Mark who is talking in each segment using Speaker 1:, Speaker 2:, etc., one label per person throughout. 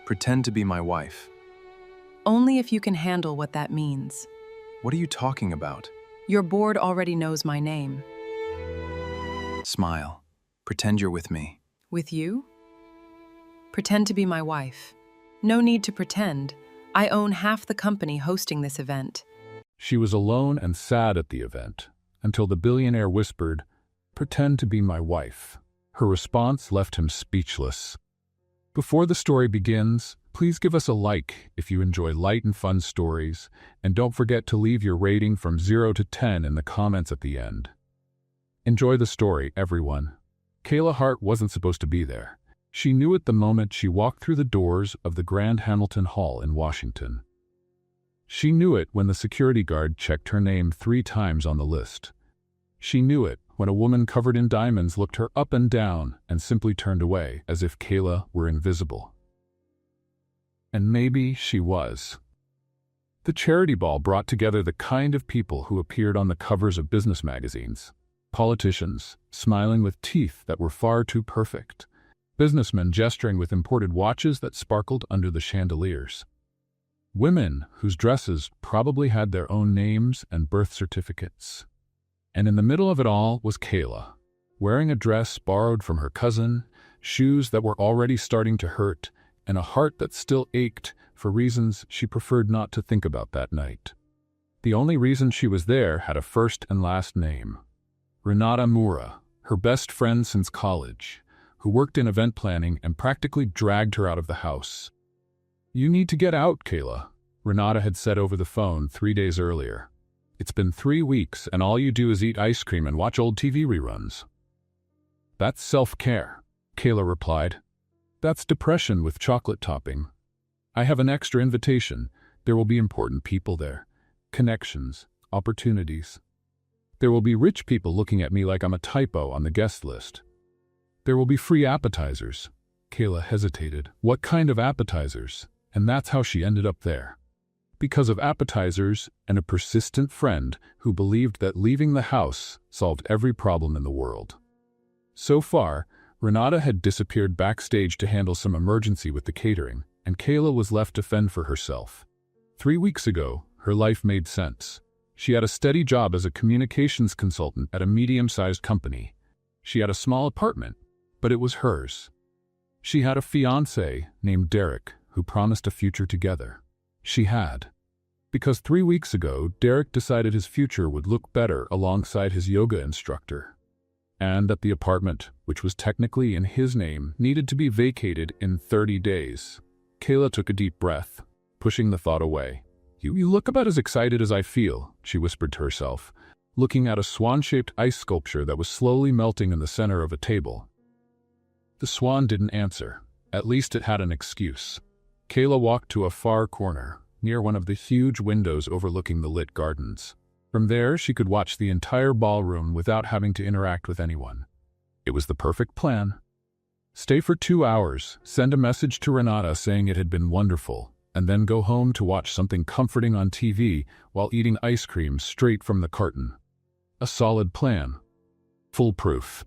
Speaker 1: Pretend to be my wife.
Speaker 2: Only if you can handle what that means.
Speaker 1: What are you talking about?
Speaker 2: Your board already knows my name.
Speaker 1: Smile. Pretend you're with me.
Speaker 2: With you? Pretend to be my wife. No need to pretend. I own half the company hosting this event.
Speaker 3: She was alone and sad at the event, until the billionaire whispered, "Pretend to be my wife." Her response left him speechless. Before the story begins, please give us a like if you enjoy light and fun stories, and don't forget to leave your rating from 0 to 10 in the comments at the end. Enjoy the story, everyone. Kayla Hart wasn't supposed to be there. She knew it the moment she walked through the doors of the Grand Hamilton Hall in Washington. She knew it when the security guard checked her name 3 times on the list. She knew it when a woman covered in diamonds looked her up and down and simply turned away as if Kayla were invisible. And maybe she was. The charity ball brought together the kind of people who appeared on the covers of business magazines. Politicians, smiling with teeth that were far too perfect. Businessmen gesturing with imported watches that sparkled under the chandeliers. Women whose dresses probably had their own names and birth certificates. And in the middle of it all was Kayla, wearing a dress borrowed from her cousin, shoes that were already starting to hurt, and a heart that still ached for reasons she preferred not to think about that night. The only reason she was there had a first and last name. Renata Mura, her best friend since college, who worked in event planning and practically dragged her out of the house. "You need to get out, Kayla," Renata had said over the phone 3 days earlier. "It's been 3 weeks and all you do is eat ice cream and watch old TV reruns." "That's self-care," Kayla replied. "That's depression with chocolate topping. I have an extra invitation. There will be important people there. Connections, opportunities. There will be rich people looking at me like I'm a typo on the guest list. There will be free appetizers." Kayla hesitated. What kind of appetizers? And that's how she ended up there. Because of appetizers and a persistent friend who believed that leaving the house solved every problem in the world. So far, Renata had disappeared backstage to handle some emergency with the catering, and Kayla was left to fend for herself. 3 weeks ago, her life made sense. She had a steady job as a communications consultant at a medium-sized company. She had a small apartment, but it was hers. She had a fiancé named Derek who promised a future together. She had. Because 3 weeks ago, Derek decided his future would look better alongside his yoga instructor. And that the apartment, which was technically in his name, needed to be vacated in 30 days. Kayla took a deep breath, pushing the thought away. You look about as excited as I feel," she whispered to herself, looking at a swan-shaped ice sculpture that was slowly melting in the center of a table. The swan didn't answer. At least it had an excuse. Kayla walked to a far corner, near one of the huge windows overlooking the lit gardens. From there, she could watch the entire ballroom without having to interact with anyone. It was the perfect plan. Stay for 2 hours, send a message to Renata saying it had been wonderful, and then go home to watch something comforting on TV while eating ice cream straight from the carton. A solid plan. Foolproof.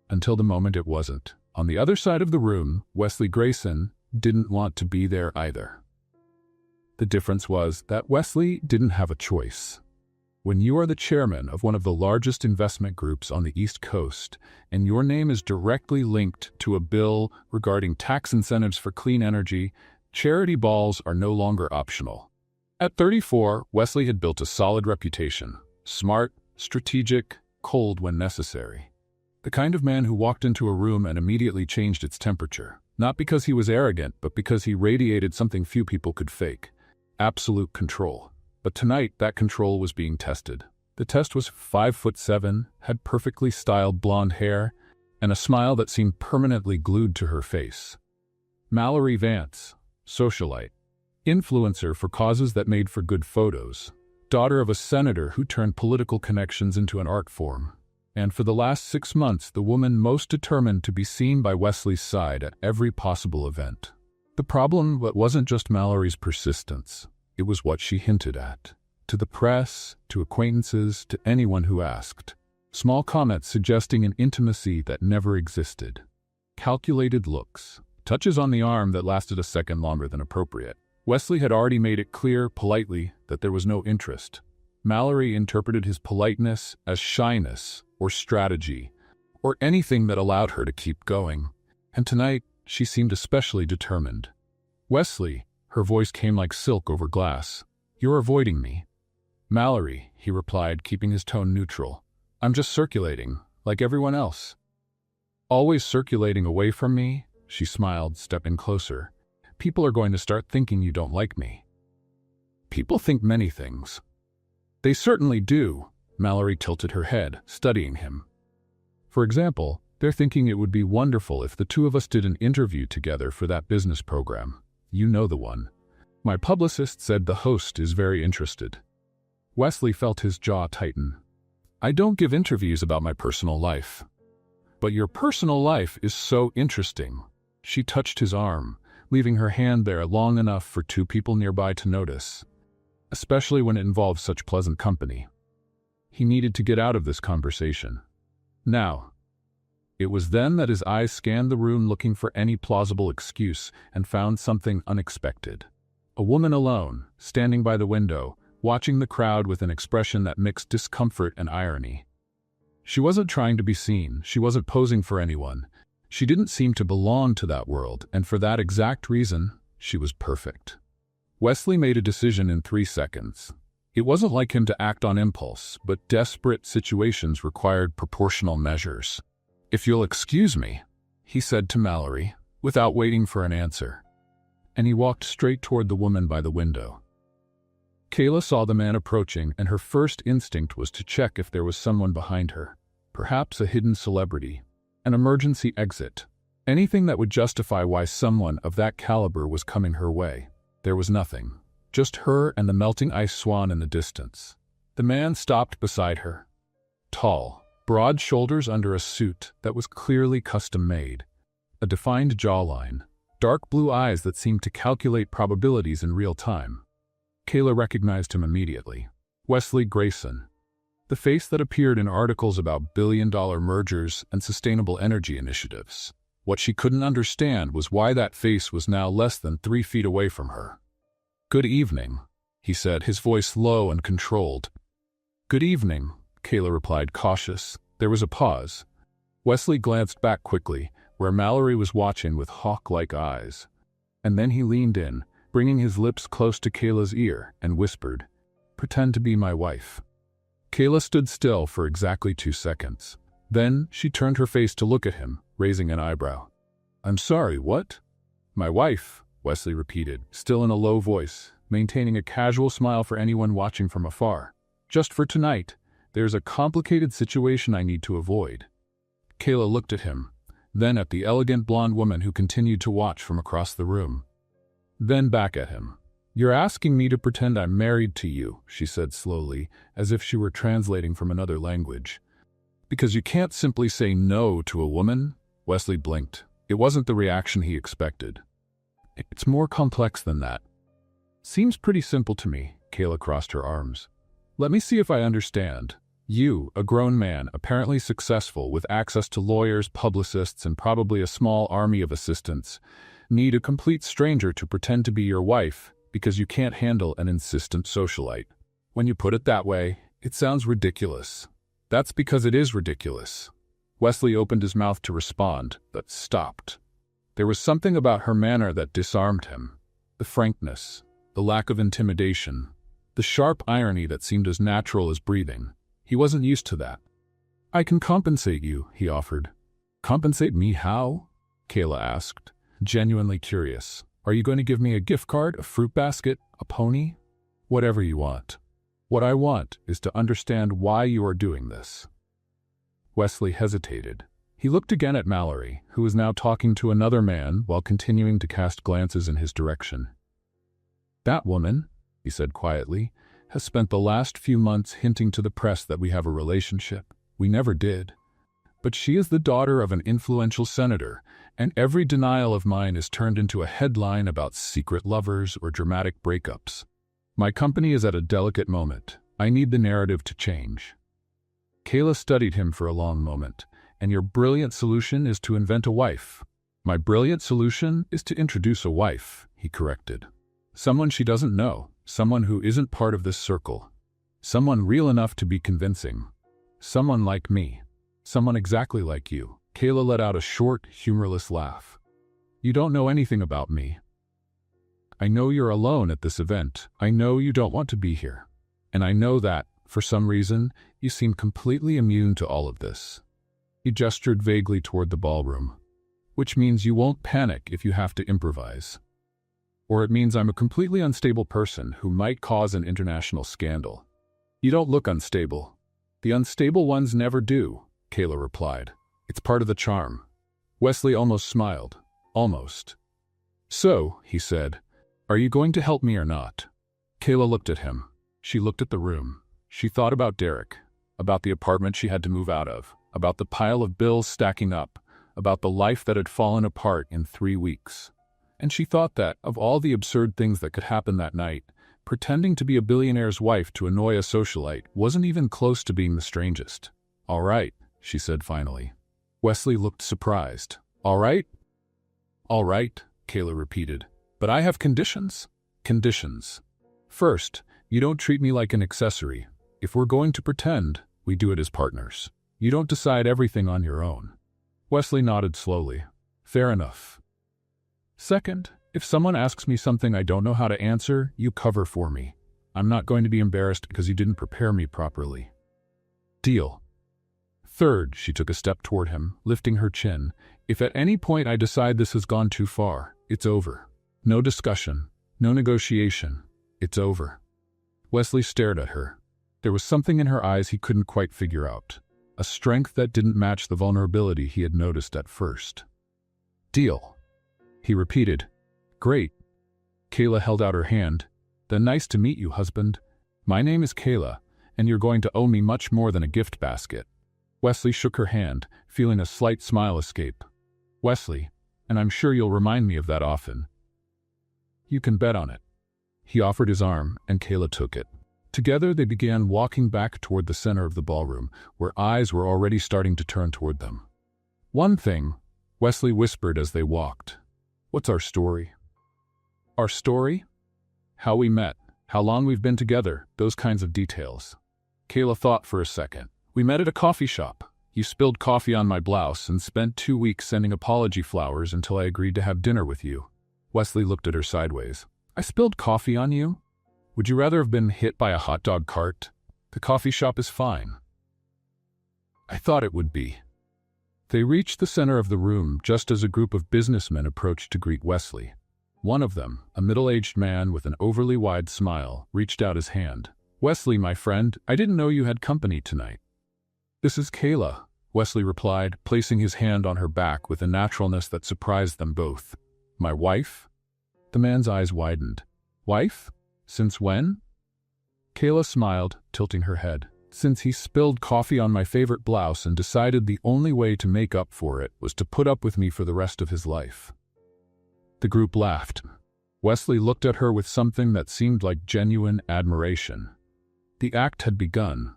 Speaker 3: Until the moment it wasn't. On the other side of the room, Wesley Grayson didn't want to be there either. The difference was that Wesley didn't have a choice. When you are the chairman of one of the largest investment groups on the East Coast, and your name is directly linked to a bill regarding tax incentives for clean energy, charity balls are no longer optional. At 34, Wesley had built a solid reputation. Smart, strategic, cold when necessary. The kind of man who walked into a room and immediately changed its temperature. Not because he was arrogant, but because he radiated something few people could fake. Absolute control. But tonight, that control was being tested. The test was 5'7", had perfectly styled blonde hair, and a smile that seemed permanently glued to her face. Mallory Vance, socialite, influencer for causes that made for good photos, daughter of a senator who turned political connections into an art form, and for the last 6 months the woman most determined to be seen by Wesley's side at every possible event. The problem wasn't just Mallory's persistence, it was what she hinted at. To the press, to acquaintances, to anyone who asked. Small comments suggesting an intimacy that never existed. Calculated looks, Touches on the arm that lasted a second longer than appropriate. Wesley had already made it clear, politely, that there was no interest. Mallory interpreted his politeness as shyness or strategy, or anything that allowed her to keep going. And tonight, she seemed especially determined. "Wesley," her voice came like silk over glass. "You're avoiding me." "Mallory," he replied, keeping his tone neutral. "I'm just circulating, like everyone else." "Always circulating away from me?" She smiled, stepping closer. "People are going to start thinking you don't like me." "People think many things." "They certainly do." Mallory tilted her head, studying him. "For example, they're thinking it would be wonderful if the two of us did an interview together for that business program. You know the one. My publicist said the host is very interested." Wesley felt his jaw tighten. "I don't give interviews about my personal life." "But your personal life is so interesting." She touched his arm, leaving her hand there long enough for two people nearby to notice, especially when it involved such pleasant company. He needed to get out of this conversation. Now. It was then that his eyes scanned the room looking for any plausible excuse and found something unexpected. A woman alone, standing by the window, watching the crowd with an expression that mixed discomfort and irony. She wasn't trying to be seen, she wasn't posing for anyone. She didn't seem to belong to that world, and for that exact reason, she was perfect. Wesley made a decision in 3 seconds. It wasn't like him to act on impulse, but desperate situations required proportional measures. "If you'll excuse me," he said to Mallory, without waiting for an answer. And he walked straight toward the woman by the window. Kayla saw the man approaching, and her first instinct was to check if there was someone behind her. Perhaps a hidden celebrity. An emergency exit. Anything that would justify why someone of that caliber was coming her way. There was nothing. Just her and the melting ice swan in the distance. The man stopped beside her. Tall, broad shoulders under a suit that was clearly custom-made. A defined jawline. Dark blue eyes that seemed to calculate probabilities in real time. Kayla recognized him immediately. Wesley Grayson. The face that appeared in articles about billion-dollar mergers and sustainable energy initiatives. What she couldn't understand was why that face was now less than 3 feet away from her. "Good evening," he said, his voice low and controlled. "Good evening," Kayla replied, cautious. There was a pause. Wesley glanced back quickly, where Mallory was watching with hawk-like eyes. And then he leaned in, bringing his lips close to Kayla's ear, and whispered, "Pretend to be my wife." Kayla stood still for exactly 2 seconds. Then she turned her face to look at him, raising an eyebrow. "I'm sorry, what?" "My wife," Wesley repeated, still in a low voice, maintaining a casual smile for anyone watching from afar. "Just for tonight, there's a complicated situation I need to avoid." Kayla looked at him, then at the elegant blonde woman who continued to watch from across the room. Then back at him. "You're asking me to pretend I'm married to you," she said slowly, as if she were translating from another language. "Because you can't simply say no to a woman?" Wesley blinked. It wasn't the reaction he expected. "It's more complex than that." "Seems pretty simple to me," Kayla crossed her arms. "Let me see if I understand. You, a grown man, apparently successful, with access to lawyers, publicists, and probably a small army of assistants, need a complete stranger to pretend to be your wife because you can't handle an insistent socialite. When you put it that way, it sounds ridiculous. That's because it is ridiculous." Wesley opened his mouth to respond, but stopped. There was something about her manner that disarmed him. The frankness, the lack of intimidation, the sharp irony that seemed as natural as breathing. He wasn't used to that. "I can compensate you," he offered. "Compensate me how?" Kayla asked, genuinely curious. "Are you going to give me a gift card, a fruit basket, a pony?" "Whatever you want. What I want is to understand why you are doing this." Wesley hesitated. He looked again at Mallory, who was now talking to another man while continuing to cast glances in his direction. "That woman," he said quietly, "has spent the last few months hinting to the press that we have a relationship. We never did. But she is the daughter of an influential senator, and every denial of mine is turned into a headline about secret lovers or dramatic breakups. My company is at a delicate moment. I need the narrative to change." Kayla studied him for a long moment. "And your brilliant solution is to invent a wife." My brilliant solution is to introduce a wife, he corrected. Someone she doesn't know, someone who isn't part of this circle. Someone real enough to be convincing. Someone like me. Someone exactly like you. Kayla let out a short, humorless laugh. You don't know anything about me. I know you're alone at this event. I know you don't want to be here. And I know that, for some reason, you seem completely immune to all of this. He gestured vaguely toward the ballroom. Which means you won't panic if you have to improvise. Or it means I'm a completely unstable person who might cause an international scandal. You don't look unstable. The unstable ones never do, Kayla replied. It's part of the charm. Wesley almost smiled. Almost. So, he said, are you going to help me or not? Kayla looked at him. She looked at the room. She thought about Derek, about the apartment she had to move out of, about the pile of bills stacking up, about the life that had fallen apart in 3 weeks. And she thought that, of all the absurd things that could happen that night, pretending to be a billionaire's wife to annoy a socialite wasn't even close to being the strangest. All right, she said finally. Wesley looked surprised. All right? All right, Kayla repeated. But I have conditions. Conditions. First, you don't treat me like an accessory. If we're going to pretend, we do it as partners. You don't decide everything on your own. Wesley nodded slowly. Fair enough. Second, if someone asks me something I don't know how to answer, you cover for me. I'm not going to be embarrassed because you didn't prepare me properly. Deal. Third, she took a step toward him, lifting her chin. If at any point I decide this has gone too far, it's over. No discussion. No negotiation. It's over. Wesley stared at her. There was something in her eyes he couldn't quite figure out. A strength that didn't match the vulnerability he had noticed at first. Deal. He repeated. Great. Kayla held out her hand. Then nice to meet you, husband. My name is Kayla, and you're going to owe me much more than a gift basket. Wesley shook her hand, feeling a slight smile escape. Wesley, and I'm sure you'll remind me of that often. You can bet on it. He offered his arm, and Kayla took it. Together they began walking back toward the center of the ballroom, where eyes were already starting to turn toward them. One thing, Wesley whispered as they walked. What's our story? Our story? How we met, how long we've been together, those kinds of details. Kayla thought for a second. We met at a coffee shop. You spilled coffee on my blouse and spent 2 weeks sending apology flowers until I agreed to have dinner with you. Wesley looked at her sideways. I spilled coffee on you? Would you rather have been hit by a hot dog cart? The coffee shop is fine. I thought it would be. They reached the center of the room just as a group of businessmen approached to greet Wesley. One of them, a middle-aged man with an overly wide smile, reached out his hand. Wesley, my friend, I didn't know you had company tonight. This is Kayla, Wesley replied, placing his hand on her back with a naturalness that surprised them both. My wife? The man's eyes widened. Wife? Since when? Kayla smiled, tilting her head. Since he spilled coffee on my favorite blouse and decided the only way to make up for it was to put up with me for the rest of his life. The group laughed. Wesley looked at her with something that seemed like genuine admiration. The act had begun.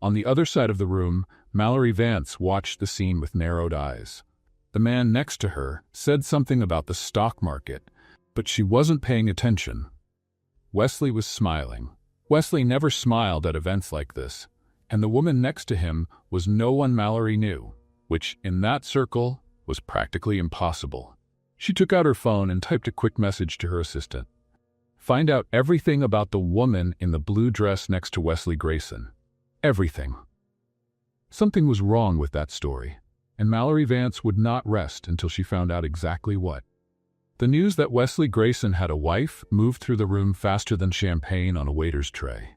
Speaker 3: On the other side of the room, Mallory Vance watched the scene with narrowed eyes. The man next to her said something about the stock market, but she wasn't paying attention. Wesley was smiling. Wesley never smiled at events like this, and the woman next to him was no one Mallory knew, which, in that circle, was practically impossible. She took out her phone and typed a quick message to her assistant. Find out everything about the woman in the blue dress next to Wesley Grayson. Everything. Something was wrong with that story, and Mallory Vance would not rest until she found out exactly what. The news that Wesley Grayson had a wife moved through the room faster than champagne on a waiter's tray.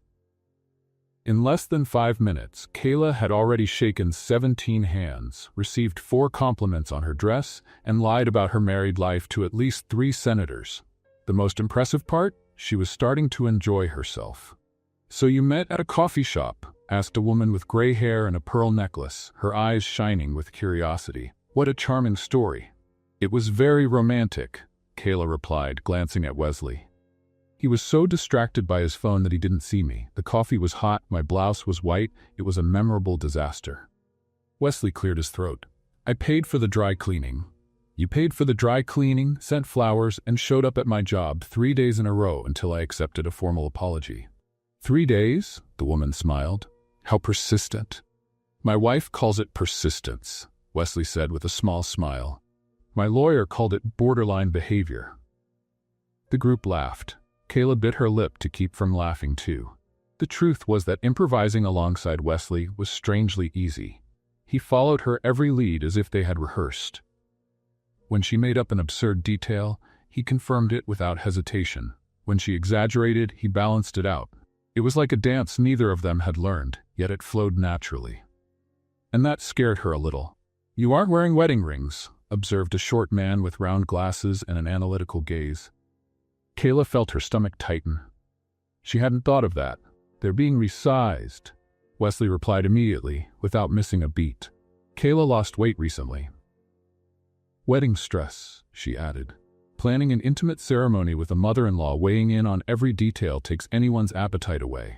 Speaker 3: In less than 5 minutes, Kayla had already shaken 17 hands, received 4 compliments on her dress, and lied about her married life to at least 3 senators. The most impressive part? She was starting to enjoy herself. So you met at a coffee shop? Asked a woman with gray hair and a pearl necklace, her eyes shining with curiosity. What a charming story. It was very romantic, Kayla replied, glancing at Wesley. He was so distracted by his phone that he didn't see me. The coffee was hot, my blouse was white, it was a memorable disaster. Wesley cleared his throat. I paid for the dry cleaning. You paid for the dry cleaning, sent flowers, and showed up at my job 3 days in a row until I accepted a formal apology. 3 days? The woman smiled. How persistent. My wife calls it persistence, Wesley said with a small smile. My lawyer called it borderline behavior. The group laughed. Kayla bit her lip to keep from laughing too. The truth was that improvising alongside Wesley was strangely easy. He followed her every lead as if they had rehearsed. When she made up an absurd detail, he confirmed it without hesitation. When she exaggerated, he balanced it out. It was like a dance neither of them had learned, yet it flowed naturally. And that scared her a little. You aren't wearing wedding rings, observed a short man with round glasses and an analytical gaze. Kayla felt her stomach tighten. She hadn't thought of that. They're being resized, Wesley replied immediately, without missing a beat. Kayla lost weight recently. Wedding stress, she added. Planning an intimate ceremony with a mother-in-law weighing in on every detail takes anyone's appetite away.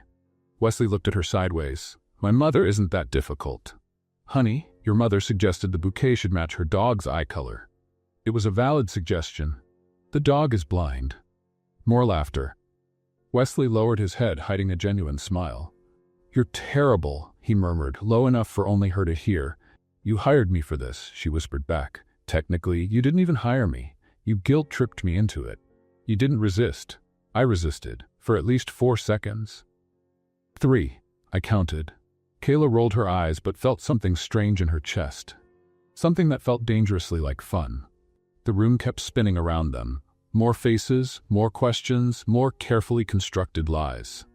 Speaker 3: Wesley looked at her sideways. My mother isn't that difficult. Honey, your mother suggested the bouquet should match her dog's eye color. It was a valid suggestion. The dog is blind. More laughter. Wesley lowered his head, hiding a genuine smile. You're terrible, he murmured, low enough for only her to hear. You hired me for this, she whispered back. Technically, you didn't even hire me. You guilt-tripped me into it. You didn't resist. I resisted, for at least 4 seconds. 3, I counted. Kayla rolled her eyes but felt something strange in her chest. Something that felt dangerously like fun. The room kept spinning around them. More faces, more questions, more carefully constructed lies.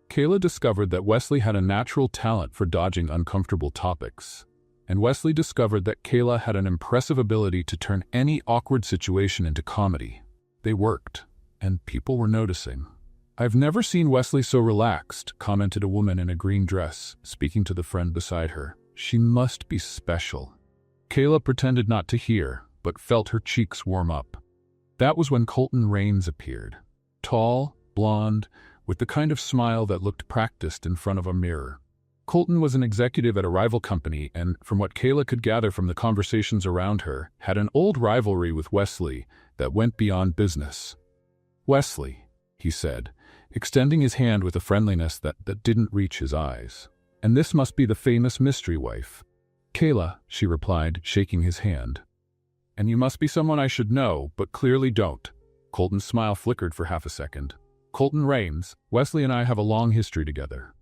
Speaker 3: Kayla discovered that Wesley had a natural talent for dodging uncomfortable topics. And Wesley discovered that Kayla had an impressive ability to turn any awkward situation into comedy. They worked, and people were noticing. I've never seen Wesley so relaxed, commented a woman in a green dress, speaking to the friend beside her. She must be special. Kayla pretended not to hear, but felt her cheeks warm up. That was when Colton Rains appeared. Tall, blonde, with the kind of smile that looked practiced in front of a mirror. Colton was an executive at a rival company and, from what Kayla could gather from the conversations around her, had an old rivalry with Wesley that went beyond business. Wesley, he said, extending his hand with a friendliness that didn't reach his eyes. And this must be the famous mystery wife. Kayla, she replied, shaking his hand. And you must be someone I should know, but clearly don't. Colton's smile flickered for half a second. Colton Rains, Wesley and I have a long history together.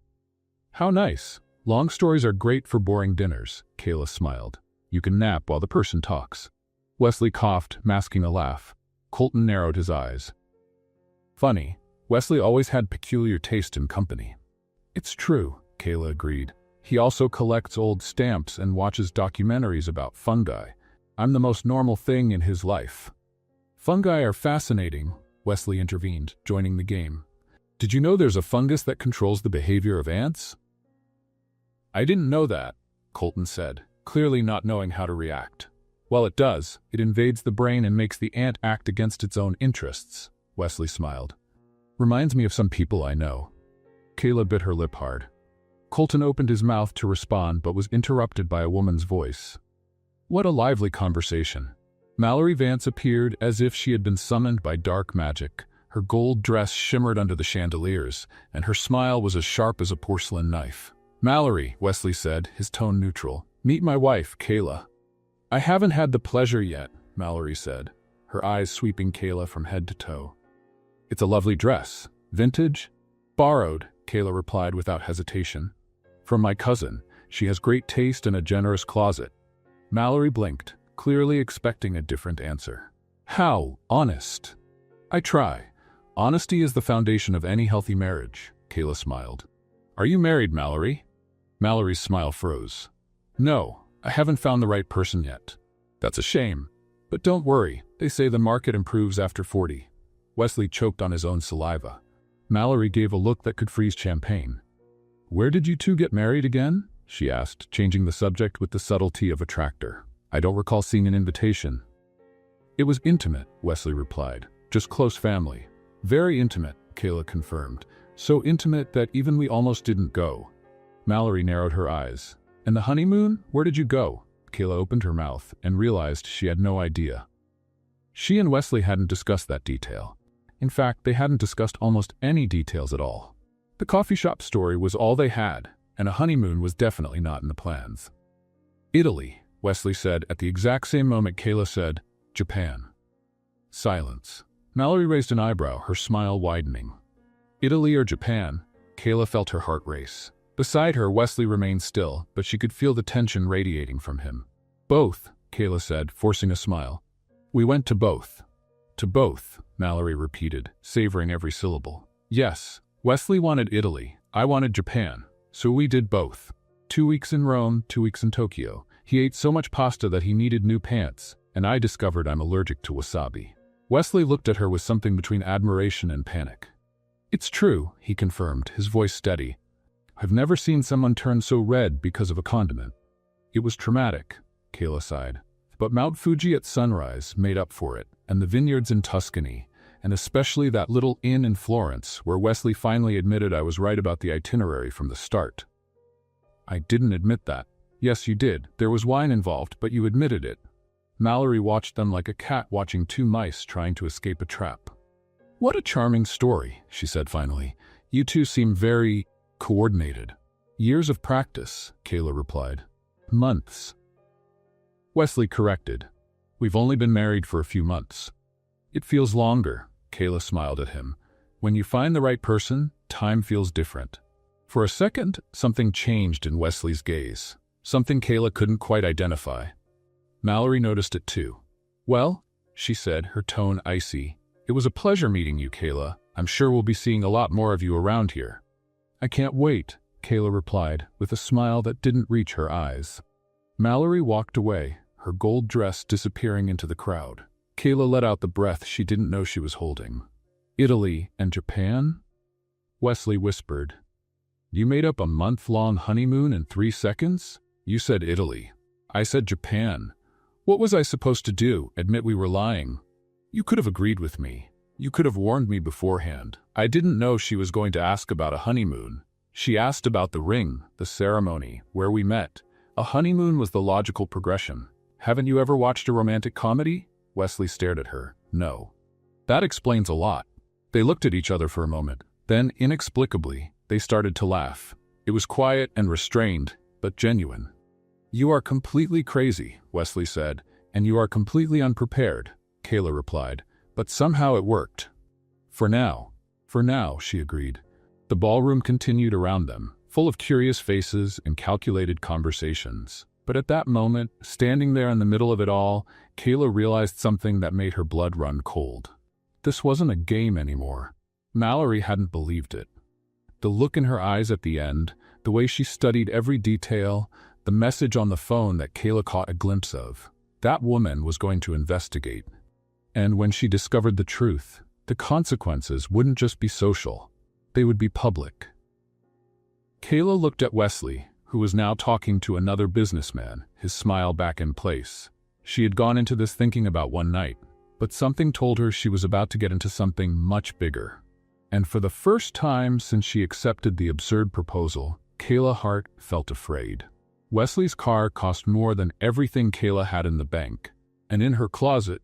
Speaker 3: How nice. Long stories are great for boring dinners, Kayla smiled. You can nap while the person talks. Wesley coughed, masking a laugh. Colton narrowed his eyes. Funny, Wesley always had peculiar taste in company. It's true, Kayla agreed. He also collects old stamps and watches documentaries about fungi. I'm the most normal thing in his life. Fungi are fascinating, Wesley intervened, joining the game. Did you know there's a fungus that controls the behavior of ants? I didn't know that, Colton said, clearly not knowing how to react. Well, it does. It invades the brain and makes the ant act against its own interests, Wesley smiled. Reminds me of some people I know. Kayla bit her lip hard. Colton opened his mouth to respond but was interrupted by a woman's voice. What a lively conversation. Mallory Vance appeared as if she had been summoned by dark magic. Her gold dress shimmered under the chandeliers, and her smile was as sharp as a porcelain knife. Mallory, Wesley said, his tone neutral. Meet my wife, Kayla. I haven't had the pleasure yet, Mallory said, her eyes sweeping Kayla from head to toe. It's a lovely dress. Vintage? Borrowed, Kayla replied without hesitation. From my cousin. She has great taste and a generous closet. Mallory blinked, clearly expecting a different answer. How honest? I try. Honesty is the foundation of any healthy marriage, Kayla smiled. Are you married, Mallory? Mallory's smile froze. No, I haven't found the right person yet. That's a shame. But don't worry, they say the market improves after 40. Wesley choked on his own saliva. Mallory gave a look that could freeze champagne. Where did you two get married again? She asked, changing the subject with the subtlety of a tractor. I don't recall seeing an invitation. It was intimate, Wesley replied. Just close family. Very intimate, Kayla confirmed. So intimate that even we almost didn't go. Mallory narrowed her eyes. And the honeymoon? Where did you go? Kayla opened her mouth and realized she had no idea. She and Wesley hadn't discussed that detail. In fact, they hadn't discussed almost any details at all. The coffee shop story was all they had, and a honeymoon was definitely not in the plans. Italy, Wesley said at the exact same moment Kayla said, Japan. Silence. Mallory raised an eyebrow, her smile widening. Italy or Japan? Kayla felt her heart race. Beside her, Wesley remained still, but she could feel the tension radiating from him. Both, Kayla said, forcing a smile. We went to both. To both, Mallory repeated, savoring every syllable. Yes, Wesley wanted Italy, I wanted Japan, so we did both. 2 weeks in Rome, 2 weeks in Tokyo. He ate so much pasta that he needed new pants, and I discovered I'm allergic to wasabi. Wesley looked at her with something between admiration and panic. It's true, he confirmed, his voice steady. I've never seen someone turn so red because of a condiment. It was traumatic, Kayla sighed. But Mount Fuji at sunrise made up for it, and the vineyards in Tuscany, and especially that little inn in Florence where Wesley finally admitted I was right about the itinerary from the start. I didn't admit that. Yes, you did. There was wine involved, but you admitted it. Mallory watched them like a cat watching two mice trying to escape a trap. What a charming story, she said finally. You two seem very coordinated. Years of practice, Kayla replied. Months. Wesley corrected. We've only been married for a few months. It feels longer, Kayla smiled at him. When you find the right person, time feels different. For a second, something changed in Wesley's gaze. Something Kayla couldn't quite identify. Mallory noticed it too. Well, she said, her tone icy. It was a pleasure meeting you, Kayla. I'm sure we'll be seeing a lot more of you around here. I can't wait, Kayla replied, with a smile that didn't reach her eyes. Mallory walked away, her gold dress disappearing into the crowd. Kayla let out the breath she didn't know she was holding. Italy and Japan? Wesley whispered. You made up a month-long honeymoon in 3 seconds? You said Italy. I said Japan. What was I supposed to do? Admit we were lying? You could have agreed with me. You could have warned me beforehand. I didn't know she was going to ask about a honeymoon. She asked about the ring, the ceremony, where we met. A honeymoon was the logical progression. Haven't you ever watched a romantic comedy? Wesley stared at her. No. That explains a lot. They looked at each other for a moment. Then, inexplicably, they started to laugh. It was quiet and restrained, but genuine. You are completely crazy, Wesley said, and you are completely unprepared, Kayla replied. But somehow it worked. For now, she agreed. The ballroom continued around them, full of curious faces and calculated conversations. But at that moment, standing there in the middle of it all, Kayla realized something that made her blood run cold. This wasn't a game anymore. Mallory hadn't believed it. The look in her eyes at the end, the way she studied every detail, the message on the phone that Kayla caught a glimpse of. That woman was going to investigate. And when she discovered the truth, the consequences wouldn't just be social. They would be public. Kayla looked at Wesley, who was now talking to another businessman, his smile back in place. She had gone into this thinking about one night, but something told her she was about to get into something much bigger. And for the first time since she accepted the absurd proposal, Kayla Hart felt afraid. Wesley's car cost more than everything Kayla had in the bank, and in her closet,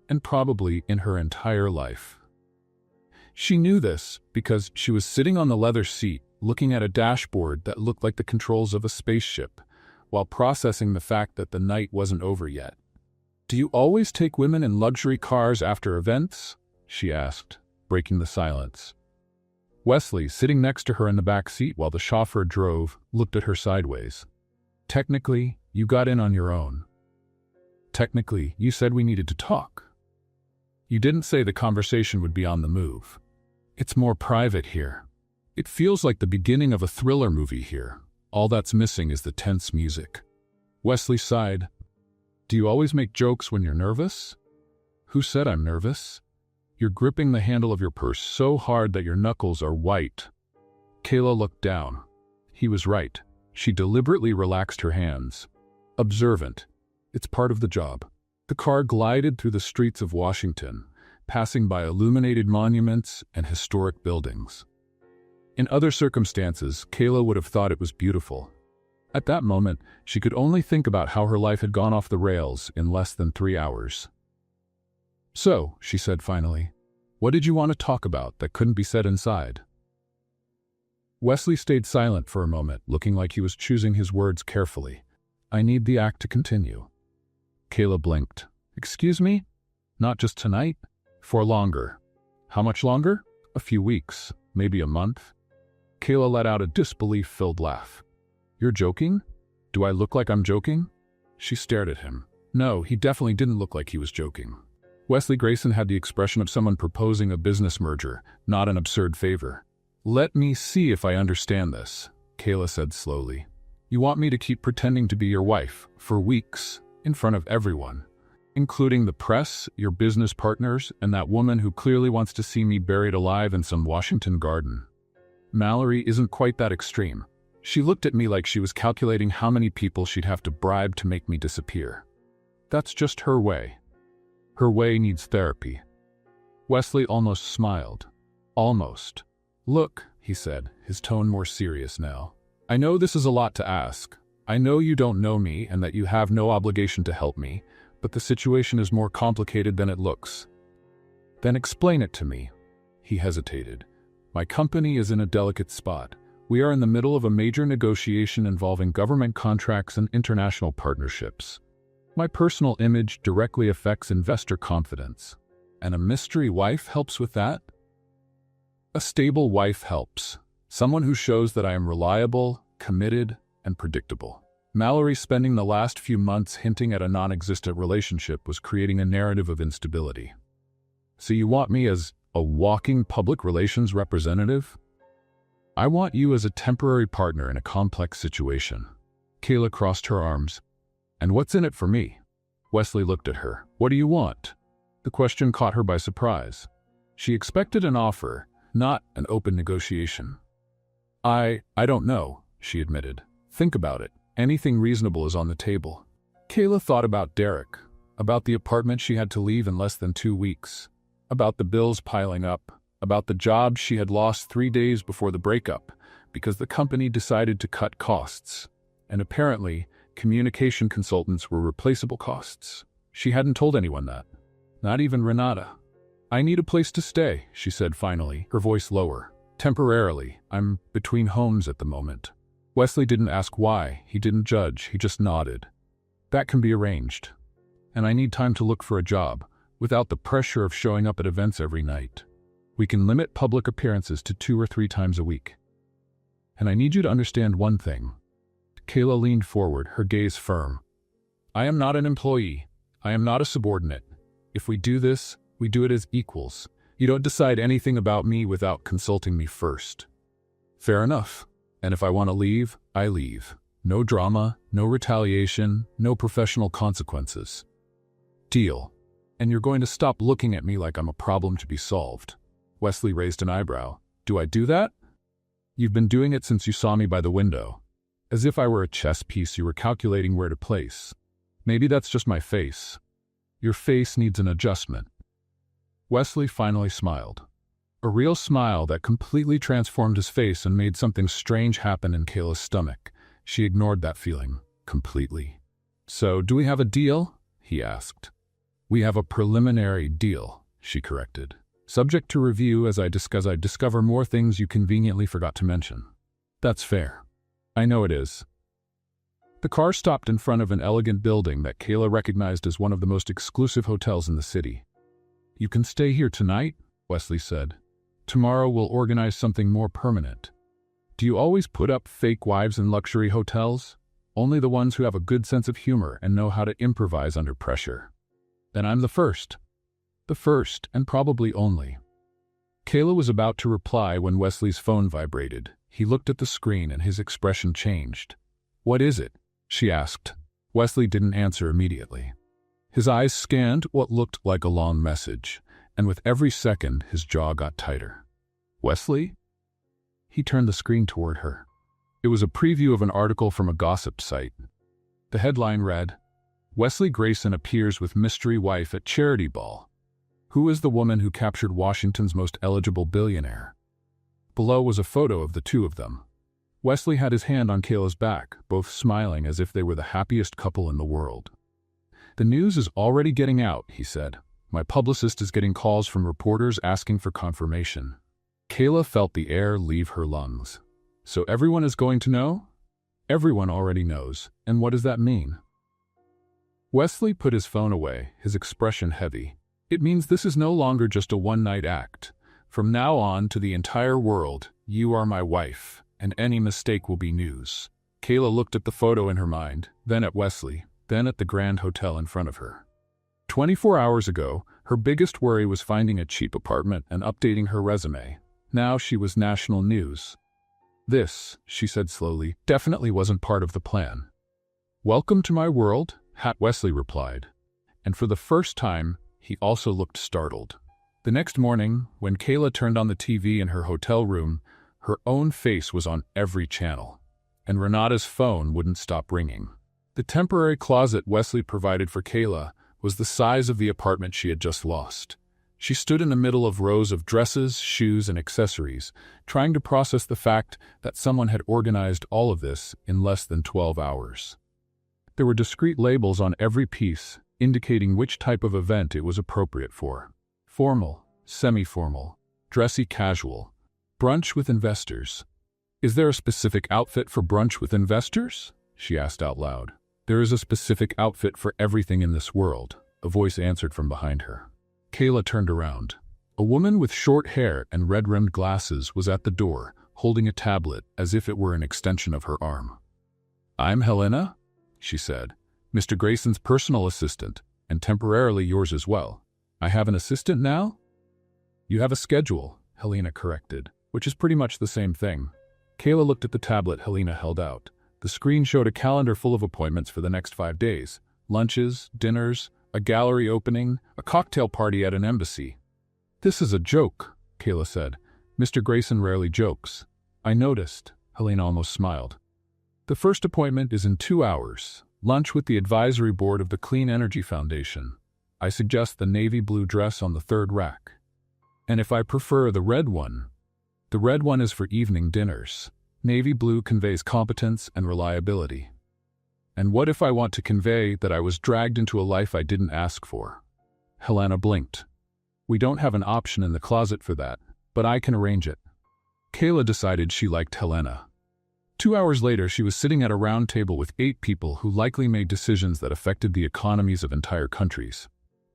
Speaker 3: and probably in her entire life. She knew this because she was sitting on the leather seat, looking at a dashboard that looked like the controls of a spaceship, while processing the fact that the night wasn't over yet. Do you always take women in luxury cars after events? She asked, breaking the silence. Wesley, sitting next to her in the back seat while the chauffeur drove, looked at her sideways. Technically, you got in on your own. Technically, you said we needed to talk. You didn't say the conversation would be on the move. It's more private here. It feels like the beginning of a thriller movie here. All that's missing is the tense music. Wesley sighed. Do you always make jokes when you're nervous? Who said I'm nervous? You're gripping the handle of your purse so hard that your knuckles are white. Kayla looked down. He was right. She deliberately relaxed her hands. Observant. It's part of the job. The car glided through the streets of Washington, passing by illuminated monuments and historic buildings. In other circumstances, Kayla would have thought it was beautiful. At that moment, she could only think about how her life had gone off the rails in less than 3 hours. "So," she said finally, "what did you want to talk about that couldn't be said inside?" Wesley stayed silent for a moment, looking like he was choosing his words carefully. "I need the act to continue." Kayla blinked. "Excuse me? Not just tonight? For longer." "How much longer?" "A few weeks, maybe a month." Kayla let out a disbelief-filled laugh. "You're joking? Do I look like I'm joking?" She stared at him. No, he definitely didn't look like he was joking. Wesley Grayson had the expression of someone proposing a business merger, not an absurd favor. "Let me see if I understand this," Kayla said slowly. "You want me to keep pretending to be your wife, for weeks, in front of everyone, including the press, your business partners, and that woman who clearly wants to see me buried alive in some Washington garden." Mallory isn't quite that extreme. She looked at me like she was calculating how many people she'd have to bribe to make me disappear. That's just her way. Her way needs therapy. Wesley almost smiled. Almost. "Look," he said, his tone more serious now. "I know this is a lot to ask. I know you don't know me and that you have no obligation to help me, but the situation is more complicated than it looks." "Then explain it to me." He hesitated. "My company is in a delicate spot. We are in the middle of a major negotiation involving government contracts and international partnerships. My personal image directly affects investor confidence. And a mystery wife helps with that? A stable wife helps. Someone who shows that I am reliable, committed, and predictable." Mallory spending the last few months hinting at a non-existent relationship was creating a narrative of instability. "So you want me as a walking public relations representative?" "I want you as a temporary partner in a complex situation." Kayla crossed her arms. "And what's in it for me?" Wesley looked at her. "What do you want?" The question caught her by surprise. She expected an offer, not an open negotiation. I don't know," she admitted. "Think about it. Anything reasonable is on the table." Kayla thought about Derek, about the apartment she had to leave in less than 2 weeks, about the bills piling up, about the job she had lost 3 days before the breakup because the company decided to cut costs. And apparently, communication consultants were replaceable costs. She hadn't told anyone that. Not even Renata. "I need a place to stay," she said finally, her voice lower. "Temporarily. I'm between homes at the moment." Wesley didn't ask why, he didn't judge, he just nodded. "That can be arranged. And I need time to look for a job, without the pressure of showing up at events every night. We can limit public appearances to 2 or 3 times a week. And I need you to understand one thing." Kayla leaned forward, her gaze firm. "I am not an employee. I am not a subordinate. If we do this, we do it as equals. You don't decide anything about me without consulting me first." "Fair enough. And if I want to leave, I leave. No drama, no retaliation, no professional consequences. Deal. And you're going to stop looking at me like I'm a problem to be solved." Wesley raised an eyebrow. "Do I do that?" "You've been doing it since you saw me by the window. As if I were a chess piece you were calculating where to place. Maybe that's just my face. Your face needs an adjustment." Wesley finally smiled. A real smile that completely transformed his face and made something strange happen in Kayla's stomach. She ignored that feeling completely. "So, do we have a deal?" he asked. "We have a preliminary deal," she corrected. "Subject to review as I discover more things you conveniently forgot to mention." "That's fair." "I know it is." The car stopped in front of an elegant building that Kayla recognized as one of the most exclusive hotels in the city. "You can stay here tonight," Wesley said. "Tomorrow we'll organize something more permanent." "Do you always put up fake wives in luxury hotels?" "Only the ones who have a good sense of humor and know how to improvise under pressure." "Then I'm the first." "The first, and probably only." Kayla was about to reply when Wesley's phone vibrated. He looked at the screen and his expression changed. "What is it?" she asked. Wesley didn't answer immediately. His eyes scanned what looked like a long message, and with every second his jaw got tighter. "Wesley?" He turned the screen toward her. It was a preview of an article from a gossip site. The headline read, "Wesley Grayson appears with mystery wife at charity ball. Who is the woman who captured Washington's most eligible billionaire?" Below was a photo of the two of them. Wesley had his hand on Kayla's back, both smiling as if they were the happiest couple in the world. "The news is already getting out," he said. "My publicist is getting calls from reporters asking for confirmation." Kayla felt the air leave her lungs. "So everyone is going to know?" "Everyone already knows. And what does that mean?" Wesley put his phone away, his expression heavy. "It means this is no longer just a one-night act. From now on to the entire world, you are my wife, and any mistake will be news." Kayla looked at the photo in her mind, then at Wesley, then at the Grand Hotel in front of her. 24 hours ago, her biggest worry was finding a cheap apartment and updating her resume. Now she was national news. "This," she said slowly, "definitely wasn't part of the plan." "Welcome to my world," Wesley replied. And for the first time, he also looked startled. The next morning, when Kayla turned on the TV in her hotel room, her own face was on every channel, and Renata's phone wouldn't stop ringing. The temporary closet Wesley provided for Kayla was the size of the apartment she had just lost. She stood in the middle of rows of dresses, shoes, and accessories, trying to process the fact that someone had organized all of this in less than 12 hours. There were discrete labels on every piece, indicating which type of event it was appropriate for. Formal, semi-formal, dressy casual, brunch with investors. "Is there a specific outfit for brunch with investors?" she asked out loud. "There is a specific outfit for everything in this world," a voice answered from behind her. Kayla turned around. A woman with short hair and red-rimmed glasses was at the door, holding a tablet as if it were an extension of her arm. "I'm Helena," she said, "Mr. Grayson's personal assistant, and temporarily yours as well. I have an assistant now?" "You have a schedule," Helena corrected, which is pretty much the same thing. Kayla looked at the tablet Helena held out. The screen showed a calendar full of appointments for the next 5 days. Lunches, dinners, a gallery opening, a cocktail party at an embassy. "This is a joke," Kayla said. "Mr. Grayson rarely jokes." "I noticed," Helena almost smiled. "The first appointment is in 2 hours. Lunch with the advisory board of the Clean Energy Foundation. I suggest the navy blue dress on the 3rd rack. And if I prefer the red one is for evening dinners. Navy blue conveys competence and reliability. And what if I want to convey that I was dragged into a life I didn't ask for?" Helena blinked. "We don't have an option in the closet for that, but I can arrange it." Kayla decided she liked Helena. 2 hours later, she was sitting at a round table with 8 people who likely made decisions that affected the economies of entire countries.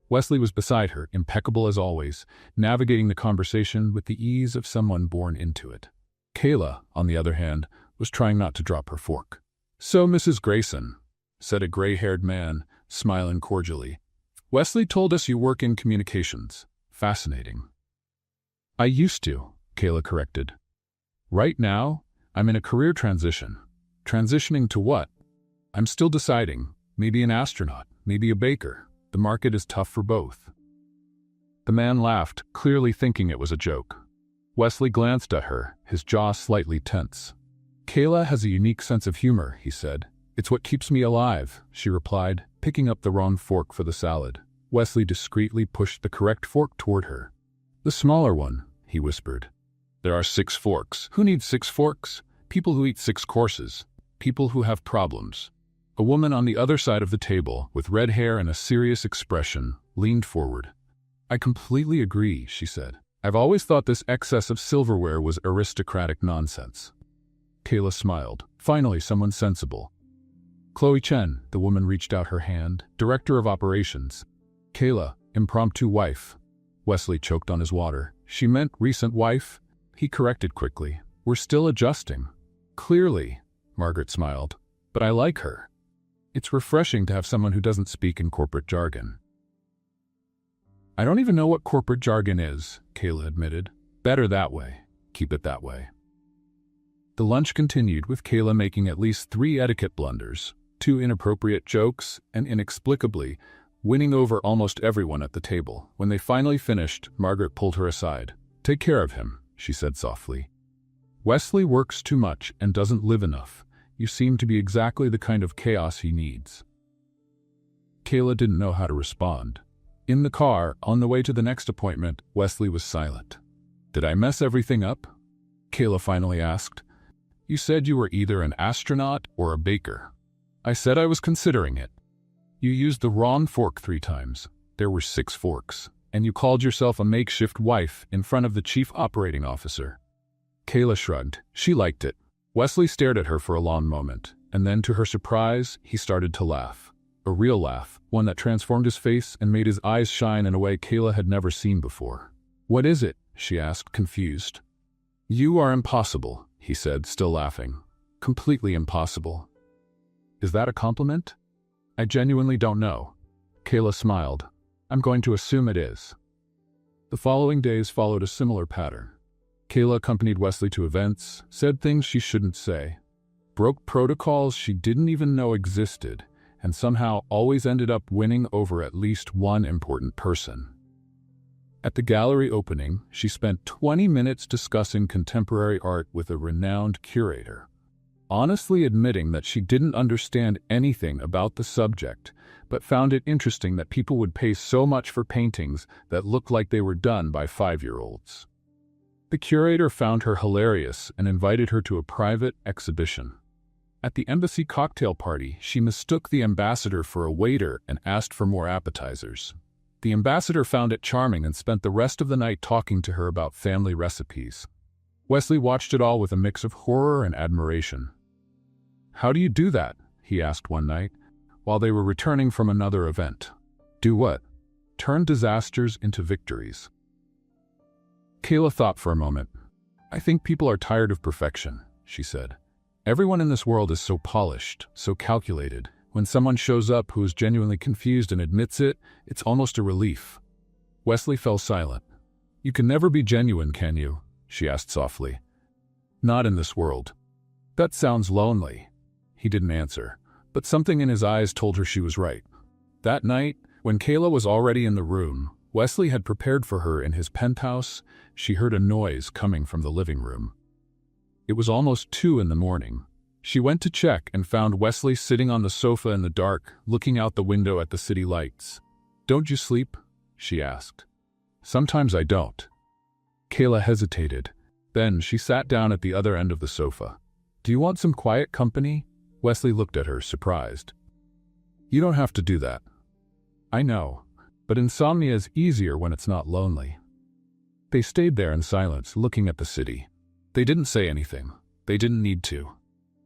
Speaker 3: Wesley was beside her, impeccable as always, navigating the conversation with the ease of someone born into it. Kayla, on the other hand, was trying not to drop her fork. "So, Mrs. Grayson," said a gray-haired man, smiling cordially, "Wesley told us you work in communications. Fascinating." "I used to," Kayla corrected. "Right now, I'm in a career transition." "Transitioning to what?" "I'm still deciding. Maybe an astronaut, maybe a baker. The market is tough for both." The man laughed, clearly thinking it was a joke. Wesley glanced at her, his jaw slightly tense. "Kayla has a unique sense of humor," he said. "It's what keeps me alive," she replied, picking up the wrong fork for the salad. Wesley discreetly pushed the correct fork toward her. "The smaller one," he whispered. "There are 6 forks. Who needs 6 forks? People who eat 6 courses. People who have problems." A woman on the other side of the table, with red hair and a serious expression, leaned forward. "I completely agree," she said. "I've always thought this excess of silverware was aristocratic nonsense." Kayla smiled. Finally, someone sensible. "Chloe Chen," the woman reached out her hand, Director of Operations. "Kayla, impromptu wife." Wesley choked on his water. "She meant recent wife?" He corrected quickly. "We're still adjusting." "Clearly," Margaret smiled. "But I like her. It's refreshing to have someone who doesn't speak in corporate jargon." "I don't even know what corporate jargon is," Kayla admitted. "Better that way. Keep it that way." The lunch continued, with Kayla making at least 3 etiquette blunders, 2 inappropriate jokes, and inexplicably winning over almost everyone at the table. When they finally finished, Margaret pulled her aside. "Take care of him," she said softly. "Wesley works too much and doesn't live enough. You seem to be exactly the kind of chaos he needs." Kayla didn't know how to respond. In the car, on the way to the next appointment, Wesley was silent. "Did I mess everything up?" Kayla finally asked. You said you were either an astronaut or a baker. I said I was considering it. You used the wrong fork 3 times. There were 6 forks, and you called yourself a makeshift wife in front of the chief operating officer. Kayla shrugged. She liked it. Wesley stared at her for a long moment, and then, to her surprise, he started to laugh. A real laugh, one that transformed his face and made his eyes shine in a way Kayla had never seen before. "What is it?" she asked, confused. "You are impossible," he said, still laughing. "Completely impossible." "Is that a compliment?" "I genuinely don't know." Kayla smiled. "I'm going to assume it is." The following days followed a similar pattern. Kayla accompanied Wesley to events, said things she shouldn't say, broke protocols she didn't even know existed, and somehow always ended up winning over at least one important person. At the gallery opening, she spent 20 minutes discussing contemporary art with a renowned curator, honestly admitting that she didn't understand anything about the subject, but found it interesting that people would pay so much for paintings that looked like they were done by 5-year-olds. The curator found her hilarious and invited her to a private exhibition. At the embassy cocktail party, she mistook the ambassador for a waiter and asked for more appetizers. The ambassador found it charming and spent the rest of the night talking to her about family recipes. Wesley watched it all with a mix of horror and admiration. "How do you do that?" he asked one night, while they were returning from another event. "Do what?" "Turn disasters into victories." Kayla thought for a moment. "I think people are tired of perfection," she said. "Everyone in this world is so polished, so calculated. When someone shows up who is genuinely confused and admits it, it's almost a relief." Wesley fell silent. "You can never be genuine, can you?" she asked softly. "Not in this world." "That sounds lonely." He didn't answer, but something in his eyes told her she was right. That night, when Kayla was already in the room, Wesley had prepared for her in his penthouse. She heard a noise coming from the living room. It was almost 2 in the morning. She went to check and found Wesley sitting on the sofa in the dark, looking out the window at the city lights. "Don't you sleep?" she asked. "Sometimes I don't." Kayla hesitated. Then she sat down at the other end of the sofa. "Do you want some quiet company?" Wesley looked at her, surprised. "You don't have to do that." "I know, but insomnia is easier when it's not lonely." They stayed there in silence, looking at the city. They didn't say anything. They didn't need to.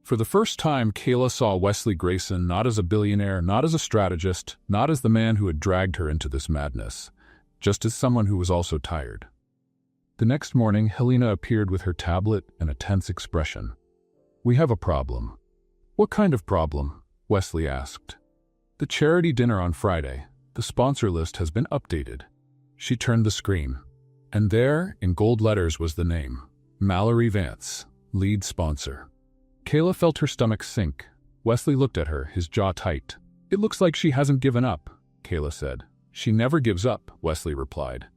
Speaker 3: For the first time, Kayla saw Wesley Grayson not as a billionaire, not as a strategist, not as the man who had dragged her into this madness, just as someone who was also tired. The next morning, Helena appeared with her tablet and a tense expression. "We have a problem." "What kind of problem?" Wesley asked. "The charity dinner on Friday. The sponsor list has been updated." She turned the screen, and there, in gold letters, was the name: Mallory Vance, lead sponsor. Kayla felt her stomach sink. Wesley looked at her, his jaw tight. "It looks like she hasn't given up," Kayla said. "She never gives up," Wesley replied.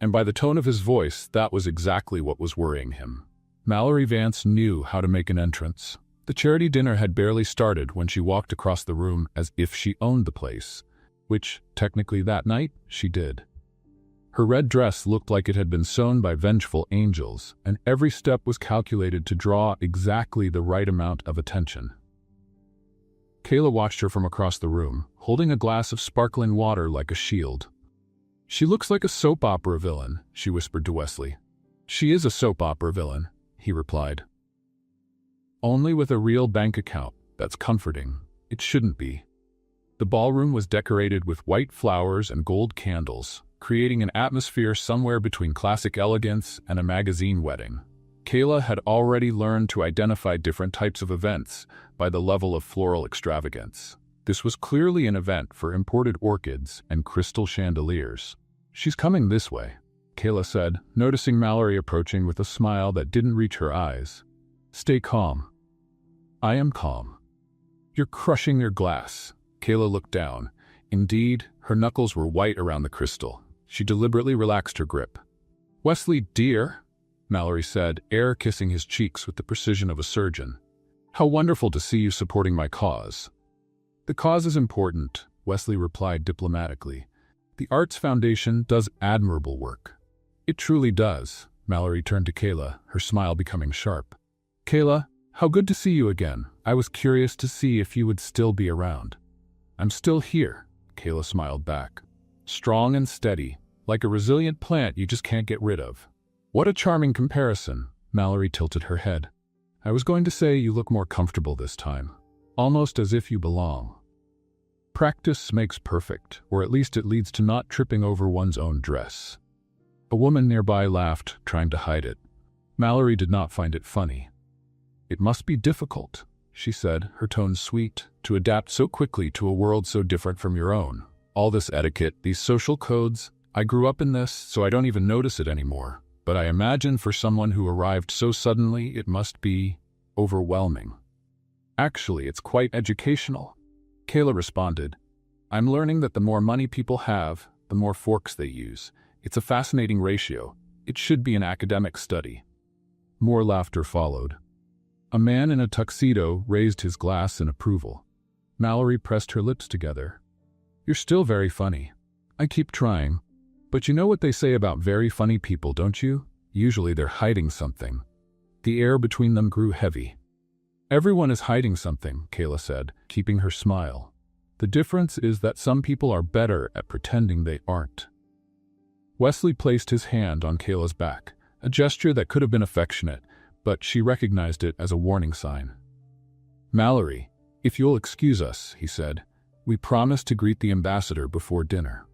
Speaker 3: And by the tone of his voice, that was exactly what was worrying him. Mallory Vance knew how to make an entrance. The charity dinner had barely started when she walked across the room as if she owned the place, which, technically that night, she did. Her red dress looked like it had been sewn by vengeful angels, and every step was calculated to draw exactly the right amount of attention. Kayla watched her from across the room, holding a glass of sparkling water like a shield. "She looks like a soap opera villain," she whispered to Wesley. "She is a soap opera villain," he replied. "Only with a real bank account. That's comforting. It shouldn't be." The ballroom was decorated with white flowers and gold candles, creating an atmosphere somewhere between classic elegance and a magazine wedding. Kayla had already learned to identify different types of events by the level of floral extravagance. This was clearly an event for imported orchids and crystal chandeliers. "She's coming this way," Kayla said, noticing Mallory approaching with a smile that didn't reach her eyes. "Stay calm." "I am calm." "You're crushing your glass." Kayla looked down. Indeed, her knuckles were white around the crystal. She deliberately relaxed her grip. "Wesley, dear," Mallory said, air kissing his cheeks with the precision of a surgeon. "How wonderful to see you supporting my cause." "The cause is important," Wesley replied diplomatically. "The Arts Foundation does admirable work." "It truly does." Mallory turned to Kayla, her smile becoming sharp. "Kayla, How good to see you again. I was curious to see if you would still be around. I'm still here, Kayla smiled back. Strong and steady, like a resilient plant you just can't get rid of. What a charming comparison. Mallory tilted her head. I was going to say you look more comfortable this time, almost as if you belong. Practice makes perfect, or at least it leads to not tripping over one's own dress. A woman nearby laughed, trying to hide it. Mallory did not find it funny. It must be difficult, she said, her tone sweet, to adapt so quickly to a world so different from your own. All this etiquette, these social codes, I grew up in this, so I don't even notice it anymore. But I imagine for someone who arrived so suddenly, it must be overwhelming. Actually, it's quite educational. Kayla responded. I'm learning that the more money people have, the more forks they use. It's a fascinating ratio. It should be an academic study. More laughter followed. A man in a tuxedo raised his glass in approval. Mallory pressed her lips together. You're still very funny. I keep trying. But you know what they say about very funny people, don't you? Usually they're hiding something. The air between them grew heavy. Everyone is hiding something, Kayla said, keeping her smile. The difference is that some people are better at pretending they aren't. Wesley placed his hand on Kayla's back, a gesture that could have been affectionate, but she recognized it as a warning sign. Mallory, if you'll excuse us, he said, we promised to greet the ambassador before dinner.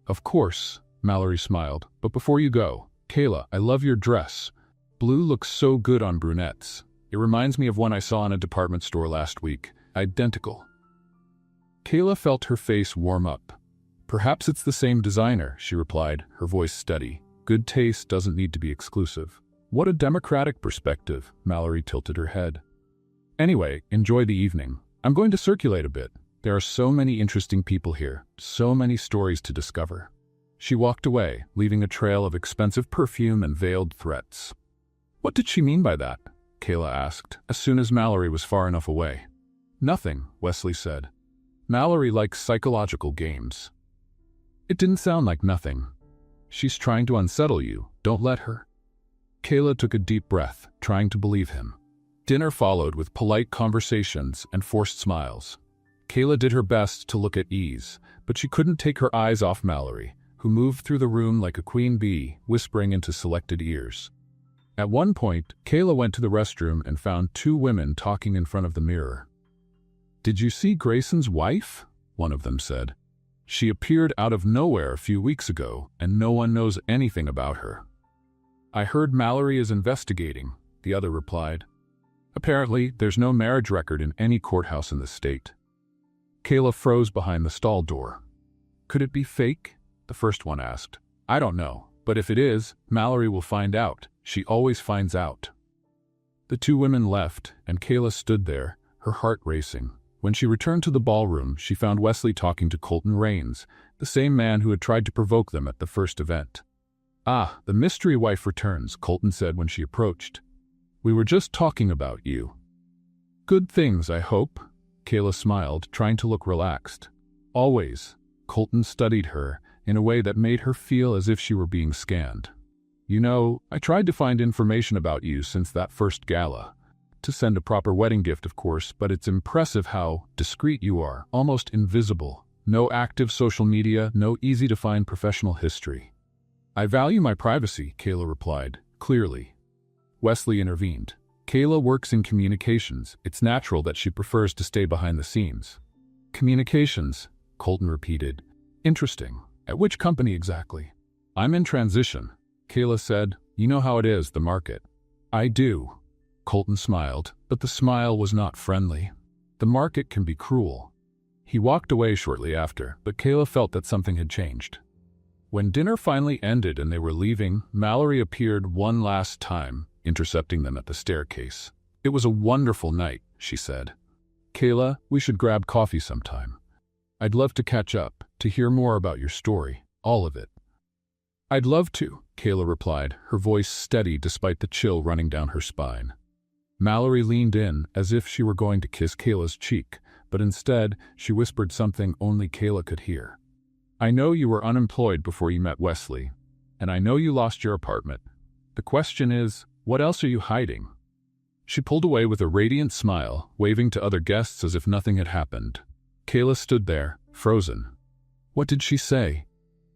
Speaker 3: Of course, Mallory smiled, but before you go, Kayla, I love your dress. Blue looks so good on brunettes. It reminds me of one I saw in a department store last week. Identical. Kayla felt her face warm up. Perhaps it's the same designer, she replied, her voice steady. Good taste doesn't need to be exclusive. What a democratic perspective, Mallory tilted her head. Anyway, enjoy the evening. I'm going to circulate a bit. There are so many interesting people here, so many stories to discover. She walked away, leaving a trail of expensive perfume and veiled threats. What did she mean by that? Kayla asked, as soon as Mallory was far enough away. Nothing, Wesley said. Mallory likes psychological games. It didn't sound like nothing. She's trying to unsettle you. Don't let her. Kayla took a deep breath, trying to believe him. Dinner followed with polite conversations and forced smiles. Kayla did her best to look at ease, but she couldn't take her eyes off Mallory, who moved through the room like a queen bee, whispering into selected ears. At one point, Kayla went to the restroom and found two women talking in front of the mirror. Did you see Grayson's wife? One of them said. She appeared out of nowhere a few weeks ago, and no one knows anything about her. I heard Mallory is investigating, the other replied. Apparently, there's no marriage record in any courthouse in the state. Kayla froze behind the stall door. Could it be fake? The first one asked. I don't know, but if it is, Mallory will find out. She always finds out. The two women left, and Kayla stood there, her heart racing. When she returned to the ballroom, she found Wesley talking to Colton Rains, the same man who had tried to provoke them at the first event. Ah, the mystery wife returns, Colton said when she approached. We were just talking about you. Good things, I hope. Kayla smiled, trying to look relaxed. Always. Colton studied her in a way that made her feel as if she were being scanned. You know, I tried to find information about you since that first gala. To send a proper wedding gift, of course, but it's impressive how discreet you are, almost invisible. No active social media, no easy-to-find professional history. I value my privacy, Kayla replied, clearly. Wesley intervened. Kayla works in communications. It's natural that she prefers to stay behind the scenes. Communications, Colton repeated. Interesting. At which company exactly? I'm in transition. Kayla said, you know how it is, the market. I do. Colton smiled, but the smile was not friendly. The market can be cruel. He walked away shortly after, but Kayla felt that something had changed. When dinner finally ended and they were leaving, Mallory appeared one last time, intercepting them at the staircase. It was a wonderful night, she said. Kayla, we should grab coffee sometime. I'd love to catch up, to hear more about your story, all of it. I'd love to, Kayla replied, her voice steady despite the chill running down her spine. Mallory leaned in as if she were going to kiss Kayla's cheek, but instead she whispered something only Kayla could hear. I know you were unemployed before you met Wesley, and I know you lost your apartment. The question is, what else are you hiding? She pulled away with a radiant smile, waving to other guests as if nothing had happened. Kayla stood there, frozen. "What did she say?"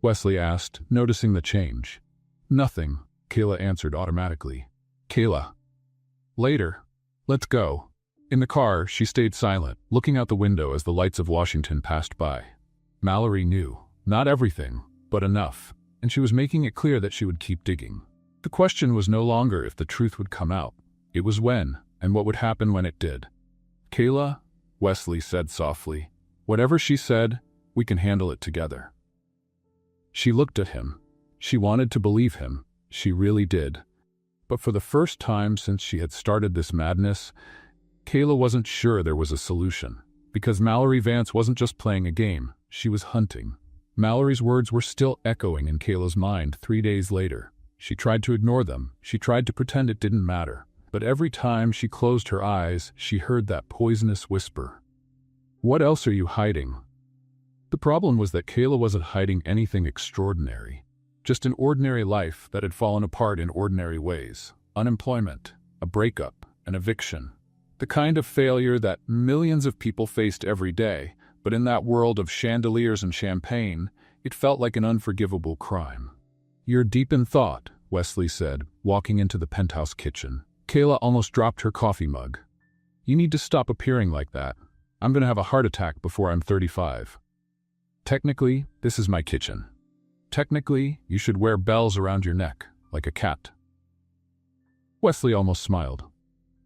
Speaker 3: Wesley asked, noticing the change. "Nothing," Kayla answered automatically. "Kayla." "Later. Let's go." In the car, she stayed silent, looking out the window as the lights of Washington passed by. Mallory knew. Not everything, but enough, and she was making it clear that she would keep digging. The question was no longer if the truth would come out. It was when, and what would happen when it did. "Kayla," Wesley said softly, "whatever she said, we can handle it together." She looked at him. She wanted to believe him. She really did. But for the first time since she had started this madness, Kayla wasn't sure there was a solution. Because Mallory Vance wasn't just playing a game, she was hunting. Mallory's words were still echoing in Kayla's mind 3 days later. She tried to ignore them. She tried to pretend it didn't matter. But every time she closed her eyes, she heard that poisonous whisper. "What else are you hiding?" The problem was that Kayla wasn't hiding anything extraordinary. Just an ordinary life that had fallen apart in ordinary ways. Unemployment, a breakup, an eviction. The kind of failure that millions of people faced every day, but in that world of chandeliers and champagne, it felt like an unforgivable crime. "You're deep in thought," Wesley said, walking into the penthouse kitchen. Kayla almost dropped her coffee mug. "You need to stop appearing like that. I'm going to have a heart attack before I'm 35. Technically, this is my kitchen. Technically, you should wear bells around your neck, like a cat." Wesley almost smiled.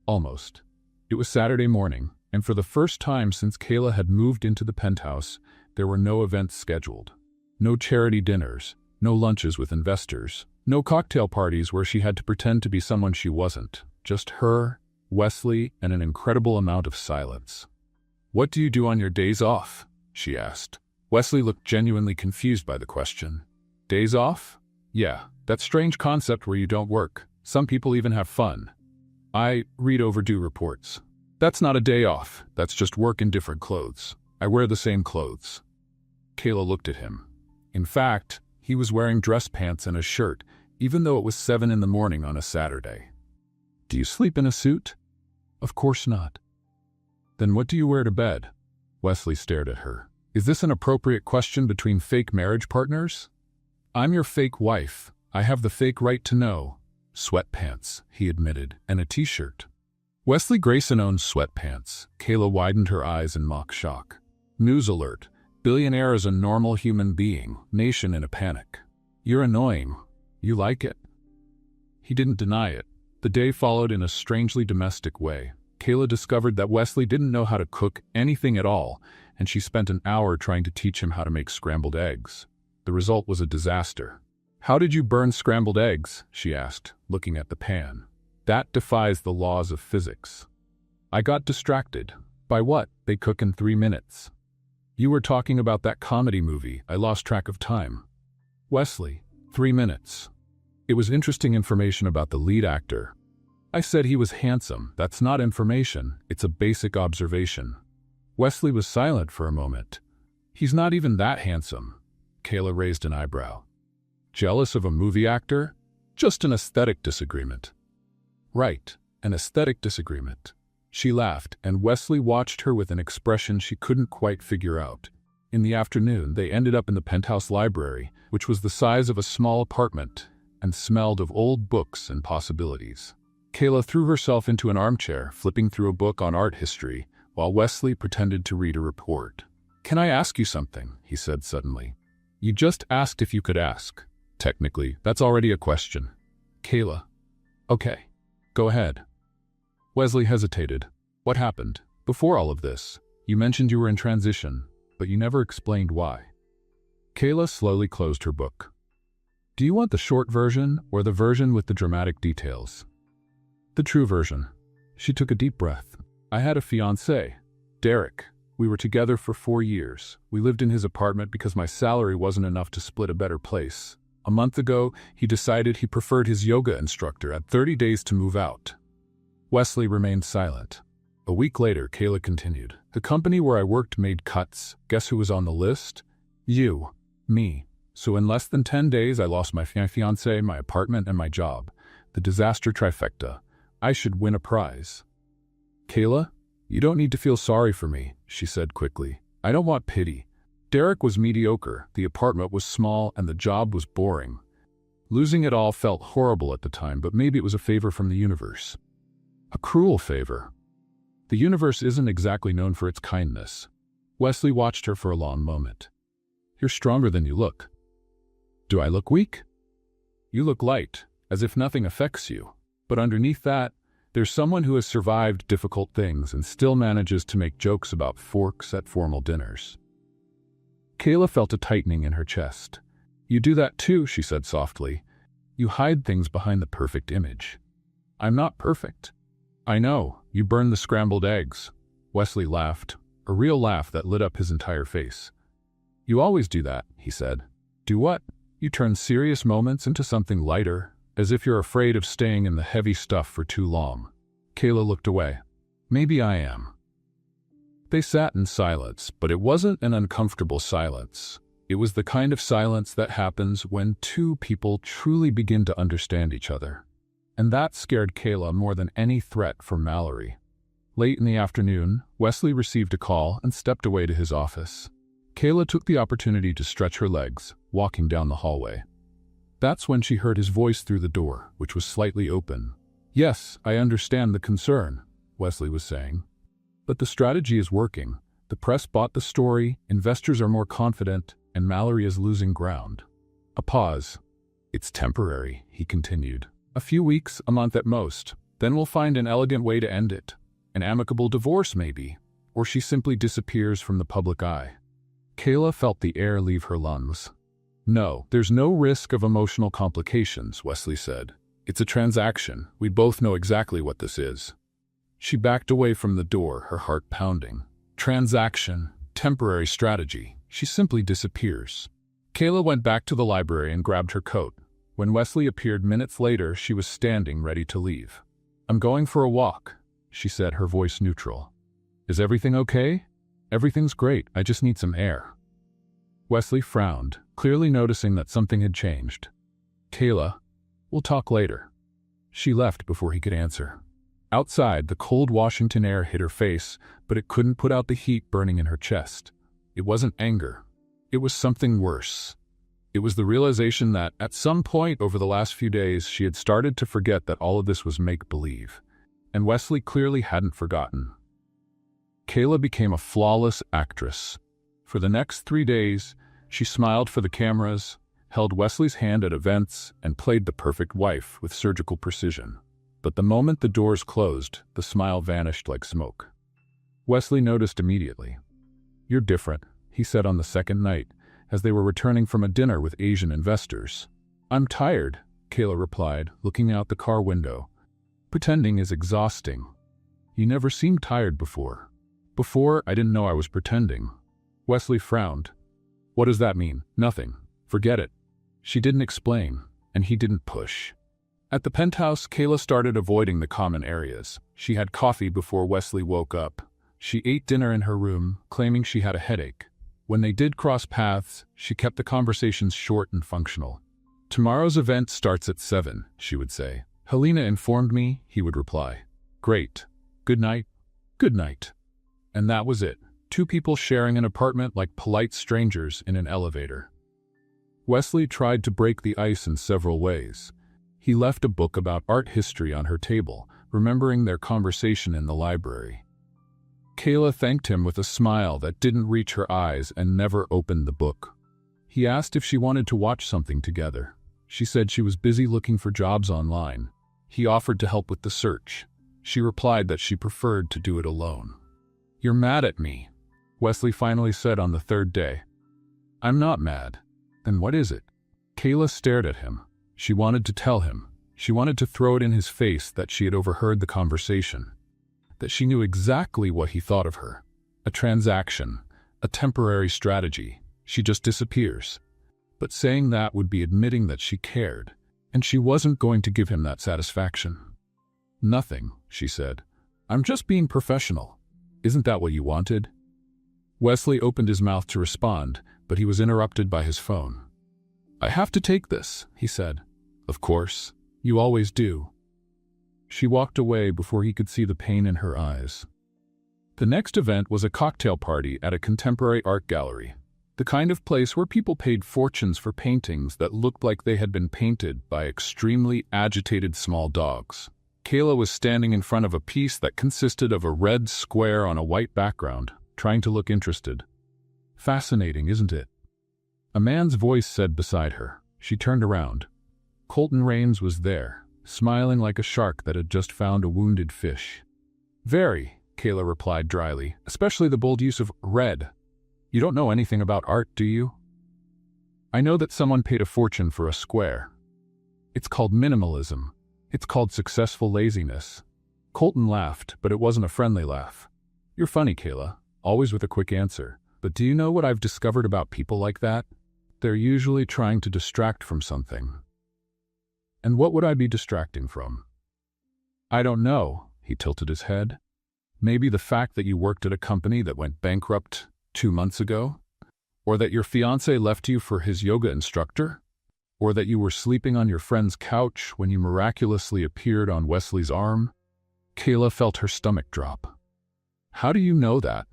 Speaker 3: Almost. It was Saturday morning, and for the first time since Kayla had moved into the penthouse, there were no events scheduled. No charity dinners, no lunches with investors, no cocktail parties where she had to pretend to be someone she wasn't. Just her, Wesley, and an incredible amount of silence. "What do you do on your days off?" she asked. Wesley looked genuinely confused by the question. "Days off? Yeah, that strange concept where you don't work. Some people even have fun. I read overdue reports. That's not a day off, that's just work in different clothes. I wear the same clothes." Kayla looked at him. In fact, he was wearing dress pants and a shirt, even though it was 7 in the morning on a Saturday. "Do you sleep in a suit?" "Of course not." "Then what do you wear to bed?" Wesley stared at her. "Is this an appropriate question between fake marriage partners?" "I'm your fake wife. I have the fake right to know." "Sweatpants," he admitted, "and a t-shirt." Wesley Grayson owns sweatpants. Kayla widened her eyes in mock shock. News alert. Billionaire is a normal human being. Nation in a panic. "You're annoying. You like it?" He didn't deny it. The day followed in a strangely domestic way. Kayla discovered that Wesley didn't know how to cook anything at all, and she spent an hour trying to teach him how to make scrambled eggs. The result was a disaster. "How did you burn scrambled eggs?" she asked, looking at the pan. "That defies the laws of physics." "I got distracted." "By what? They cook in 3 minutes." "You were talking about that comedy movie. I lost track of time." "Wesley, 3 minutes. It was interesting information about the lead actor." "I said he was handsome. That's not information. It's a basic observation." Wesley was silent for a moment. "He's not even that handsome." Kayla raised an eyebrow. "Jealous of a movie actor? Just an aesthetic disagreement." "Right, an aesthetic disagreement." She laughed, and Wesley watched her with an expression she couldn't quite figure out. In the afternoon, they ended up in the penthouse library, which was the size of a small apartment and smelled of old books and possibilities. Kayla threw herself into an armchair, flipping through a book on art history, while Wesley pretended to read a report. "Can I ask you something?" he said suddenly. "You just asked if you could ask. Technically, that's already a question." "Kayla." "Okay. Go ahead." Wesley hesitated. "What happened? Before all of this, you mentioned you were in transition, but you never explained why." Kayla slowly closed her book. "Do you want the short version or the version with the dramatic details?" "The true version." She took a deep breath. "I had a fiancé, Derek. We were together for 4 years. We lived in his apartment because my salary wasn't enough to split a better place. A month ago, he decided he preferred his yoga instructor at 30 days to move out." Wesley remained silent. A week later, Kayla continued. "The company where I worked made cuts. Guess who was on the list? You. Me. So in less than 10 days, I lost my fiancé, my apartment, and my job. The disaster trifecta. I should win a prize. Kayla, you don't need to feel sorry for me, she said quickly. I don't want pity. Derek was mediocre, the apartment was small, and the job was boring. Losing it all felt horrible at the time, but maybe it was a favor from the universe. A cruel favor. The universe isn't exactly known for its kindness. Wesley watched her for a long moment. You're stronger than you look. Do I look weak? You look light, as if nothing affects you. But underneath that, there's someone who has survived difficult things and still manages to make jokes about forks at formal dinners. Kayla felt a tightening in her chest. You do that too, she said softly. You hide things behind the perfect image. I'm not perfect. I know, you burned the scrambled eggs. Wesley laughed, a real laugh that lit up his entire face. You always do that, he said. Do what? You turn serious moments into something lighter, as if you're afraid of staying in the heavy stuff for too long. Kayla looked away. Maybe I am. They sat in silence, but it wasn't an uncomfortable silence. It was the kind of silence that happens when two people truly begin to understand each other. And that scared Kayla more than any threat from Mallory. Late in the afternoon, Wesley received a call and stepped away to his office. Kayla took the opportunity to stretch her legs, walking down the hallway. That's when she heard his voice through the door, which was slightly open. Yes, I understand the concern, Wesley was saying. But the strategy is working. The press bought the story, investors are more confident, and Mallory is losing ground. A pause. It's temporary, he continued. A few weeks, a month at most. Then we'll find an elegant way to end it. An amicable divorce, maybe. Or she simply disappears from the public eye. Kayla felt the air leave her lungs. No, there's no risk of emotional complications, Wesley said. It's a transaction. We both know exactly what this is. She backed away from the door, her heart pounding. Transaction, temporary strategy. She simply disappears. Kayla went back to the library and grabbed her coat. When Wesley appeared minutes later, she was standing ready to leave. I'm going for a walk, she said, her voice neutral. Is everything okay? Everything's great, I just need some air. Wesley frowned, clearly noticing that something had changed. Kayla, we'll talk later. She left before he could answer. Outside, the cold Washington air hit her face, but it couldn't put out the heat burning in her chest. It wasn't anger. It was something worse. It was the realization that, at some point over the last few days, she had started to forget that all of this was make-believe. And Wesley clearly hadn't forgotten. Kayla became a flawless actress. For the next 3 days, she smiled for the cameras, held Wesley's hand at events, and played the perfect wife with surgical precision. But the moment the doors closed, the smile vanished like smoke. Wesley noticed immediately. You're different, he said on the second night, as they were returning from a dinner with Asian investors. I'm tired, Kayla replied, looking out the car window. Pretending is exhausting. You never seemed tired before. Before, I didn't know I was pretending. Wesley frowned. What does that mean? Nothing. Forget it. She didn't explain, and he didn't push. At the penthouse, Kayla started avoiding the common areas. She had coffee before Wesley woke up. She ate dinner in her room, claiming she had a headache. When they did cross paths, she kept the conversations short and functional. Tomorrow's event starts at 7, she would say. Helena informed me, he would reply. Great. Good night. Good night. And that was it. Two people sharing an apartment like polite strangers in an elevator. Wesley tried to break the ice in several ways. He left a book about art history on her table, remembering their conversation in the library. Kayla thanked him with a smile that didn't reach her eyes and never opened the book. He asked if she wanted to watch something together. She said she was busy looking for jobs online. He offered to help with the search. She replied that she preferred to do it alone. You're mad at me, Wesley finally said on the third day. I'm not mad. Then what is it? Kayla stared at him. She wanted to tell him. She wanted to throw it in his face that she had overheard the conversation. That she knew exactly what he thought of her. A transaction. A temporary strategy. She just disappears. But saying that would be admitting that she cared. And she wasn't going to give him that satisfaction. Nothing, she said. I'm just being professional. Isn't that what you wanted? Wesley opened his mouth to respond, but he was interrupted by his phone. I have to take this, he said. Of course. You always do. She walked away before he could see the pain in her eyes. The next event was a cocktail party at a contemporary art gallery, the kind of place where people paid fortunes for paintings that looked like they had been painted by extremely agitated small dogs. Kayla was standing in front of a piece that consisted of a red square on a white background, trying to look interested. "Fascinating, isn't it?" A man's voice said beside her. She turned around. Colton Rains was there, smiling like a shark that had just found a wounded fish. "Very," Kayla replied dryly, "especially the bold use of red. You don't know anything about art, do you?" "I know that someone paid a fortune for a square. It's called minimalism. It's called successful laziness." Colton laughed, but it wasn't a friendly laugh. "You're funny, Kayla, always with a quick answer. But do you know what I've discovered about people like that? They're usually trying to distract from something." "And what would I be distracting from?" "I don't know," he tilted his head. "Maybe the fact that you worked at a company that went bankrupt 2 months ago? Or that your fiancé left you for his yoga instructor? Or that you were sleeping on your friend's couch when you miraculously appeared on Wesley's arm?" Kayla felt her stomach drop. "How do you know that?"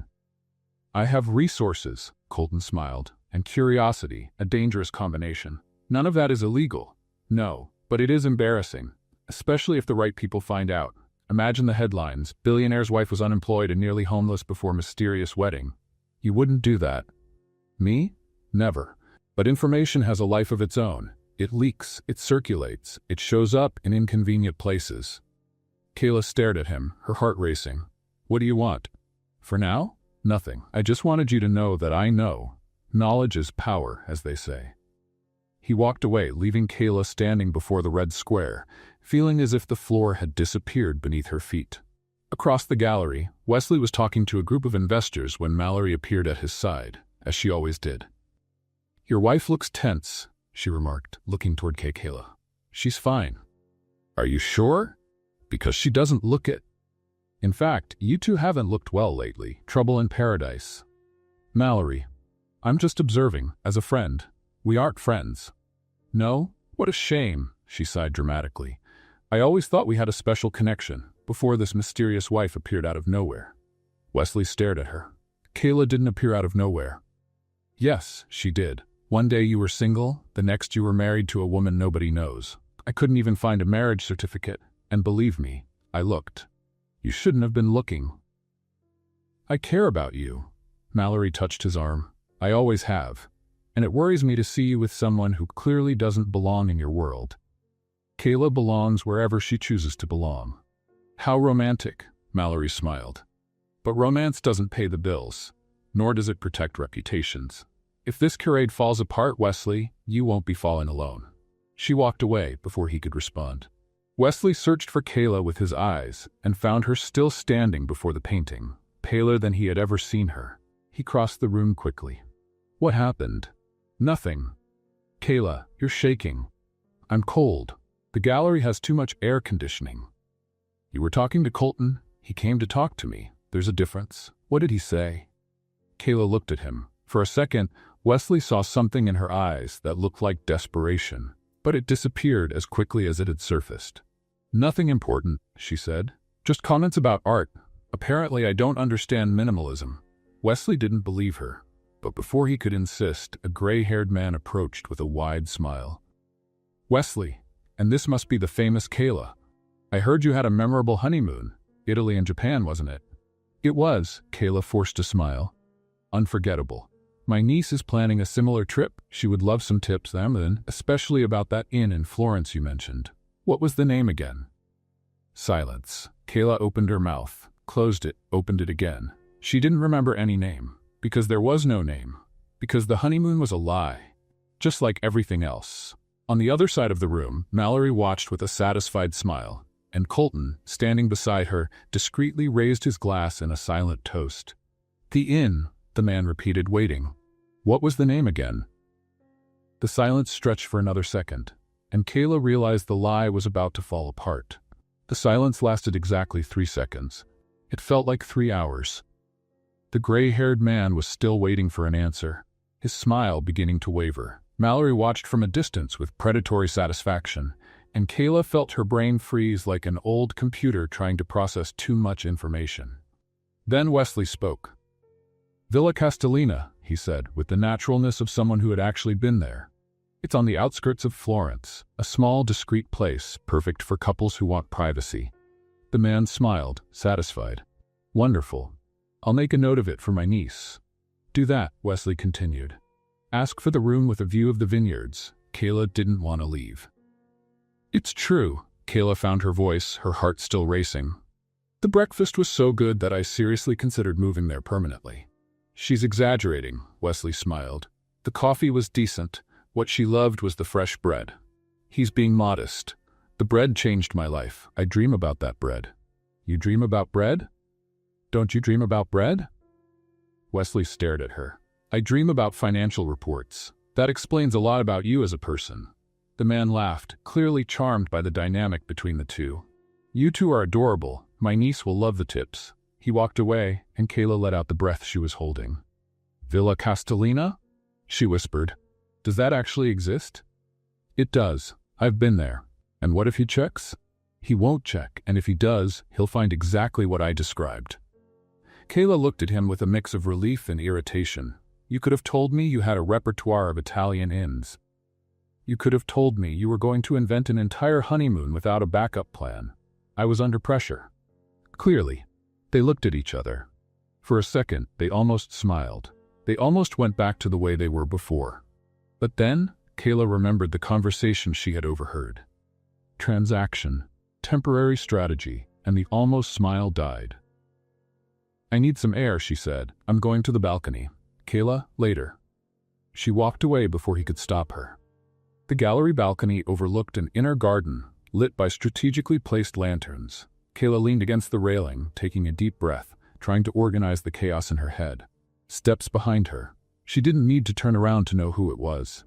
Speaker 3: "I have resources," Colton smiled, "and curiosity, a dangerous combination. None of that is illegal. No, but it is embarrassing, especially if the right people find out. Imagine the headlines: billionaire's wife was unemployed and nearly homeless before mysterious wedding. You wouldn't do that. Me? Never. But information has a life of its own. It leaks, it circulates, it shows up in inconvenient places." Kayla stared at him, her heart racing. "What do you want?" "For now? Nothing. I just wanted you to know that I know. Knowledge is power, as they say." He walked away, leaving Kayla standing before the red square, feeling as if the floor had disappeared beneath her feet. Across the gallery, Wesley was talking to a group of investors when Mallory appeared at his side, as she always did. "Your wife looks tense," she remarked, looking toward Kayla. "She's fine." "Are you sure? Because she doesn't look it." "In fact, you two haven't looked well lately. Trouble in paradise." "Mallory, I'm just observing, as a friend. We aren't friends." "No? What a shame," she sighed dramatically. "I always thought we had a special connection, before this mysterious wife appeared out of nowhere." Wesley stared at her. "Kayla didn't appear out of nowhere." "Yes, she did. One day you were single, the next you were married to a woman nobody knows. I couldn't even find a marriage certificate, and believe me, I looked." "You shouldn't have been looking." "I care about you." Mallory touched his arm. "I always have. And it worries me to see you with someone who clearly doesn't belong in your world." "Kayla belongs wherever she chooses to belong." "How romantic," Mallory smiled. "But romance doesn't pay the bills, nor does it protect reputations. If this charade falls apart, Wesley, you won't be falling alone." She walked away before he could respond. Wesley searched for Kayla with his eyes and found her still standing before the painting, paler than he had ever seen her. He crossed the room quickly. "What happened?" "Nothing." "Kayla, you're shaking." "I'm cold. The gallery has too much air conditioning." "You were talking to Colton? He came to talk to me. There's a difference. What did he say?" Kayla looked at him. For a second, Wesley saw something in her eyes that looked like desperation, but it disappeared as quickly as it had surfaced. "Nothing important," she said. "Just comments about art. Apparently I don't understand minimalism." Wesley didn't believe her, but before he could insist, a gray-haired man approached with a wide smile. "Wesley, and this must be the famous Kayla. I heard you had a memorable honeymoon. Italy and Japan, wasn't it?" "It was," Kayla forced a smile. "Unforgettable. My niece is planning a similar trip. She would love some tips, then, especially about that inn in Florence you mentioned. What was the name again?" Silence. Kayla opened her mouth, closed it, opened it again. She didn't remember any name, because there was no name, because the honeymoon was a lie, just like everything else. On the other side of the room, Mallory watched with a satisfied smile, and Colton, standing beside her, discreetly raised his glass in a silent toast. "The inn," the man repeated, waiting. "What was the name again?" The silence stretched for another second, and Kayla realized the lie was about to fall apart. The silence lasted exactly 3 seconds. It felt like 3 hours. The gray-haired man was still waiting for an answer, his smile beginning to waver. Mallory watched from a distance with predatory satisfaction, and Kayla felt her brain freeze like an old computer trying to process too much information. Then Wesley spoke. "Villa Castellina," he said, with the naturalness of someone who had actually been there. "It's on the outskirts of Florence, a small, discreet place, perfect for couples who want privacy." The man smiled, satisfied. "Wonderful. I'll make a note of it for my niece." "Do that," Wesley continued. "Ask for the room with a view of the vineyards." Kayla didn't want to leave. "It's true." Kayla found her voice, her heart still racing. "The breakfast was so good that I seriously considered moving there permanently." "She's exaggerating," Wesley smiled. "The coffee was decent. What she loved was the fresh bread." "He's being modest. The bread changed my life. I dream about that bread." "You dream about bread? Don't you dream about bread?" Wesley stared at her. "I dream about financial reports. That explains a lot about you as a person." The man laughed, clearly charmed by the dynamic between the two. "You two are adorable. My niece will love the tips." He walked away, and Kayla let out the breath she was holding. "Villa Castellina?" she whispered. "Does that actually exist?" "It does. I've been there. And what if he checks?" "He won't check, and if he does, he'll find exactly what I described." Kayla looked at him with a mix of relief and irritation. "You could have told me you had a repertoire of Italian inns. You could have told me you were going to invent an entire honeymoon without a backup plan." I was under pressure. Clearly. They looked at each other. For a second, they almost smiled. They almost went back to the way they were before. But then, Kayla remembered the conversation she had overheard. Transaction, temporary strategy, and the almost smile died. "I need some air," she said. "I'm going to the balcony. Kayla, later." She walked away before he could stop her. The gallery balcony overlooked an inner garden, lit by strategically placed lanterns. Kayla leaned against the railing, taking a deep breath, trying to organize the chaos in her head. Steps behind her. She didn't need to turn around to know who it was.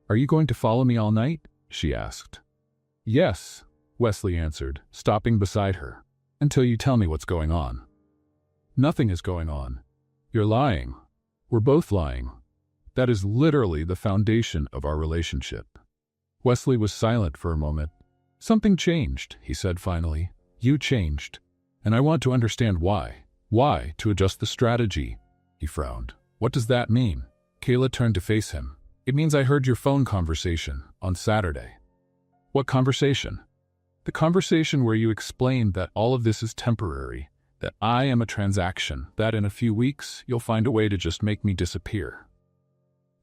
Speaker 3: "Are you going to follow me all night?" she asked. "Yes," Wesley answered, stopping beside her. "Until you tell me what's going on." "Nothing is going on. You're lying. We're both lying. That is literally the foundation of our relationship." Wesley was silent for a moment. "Something changed," he said finally. "You changed. And I want to understand why. Why, to adjust the strategy." He frowned. "What does that mean?" Kayla turned to face him. "It means I heard your phone conversation on Saturday." "What conversation?" "The conversation where you explained that all of this is temporary, that I am a transaction, that in a few weeks you'll find a way to just make me disappear."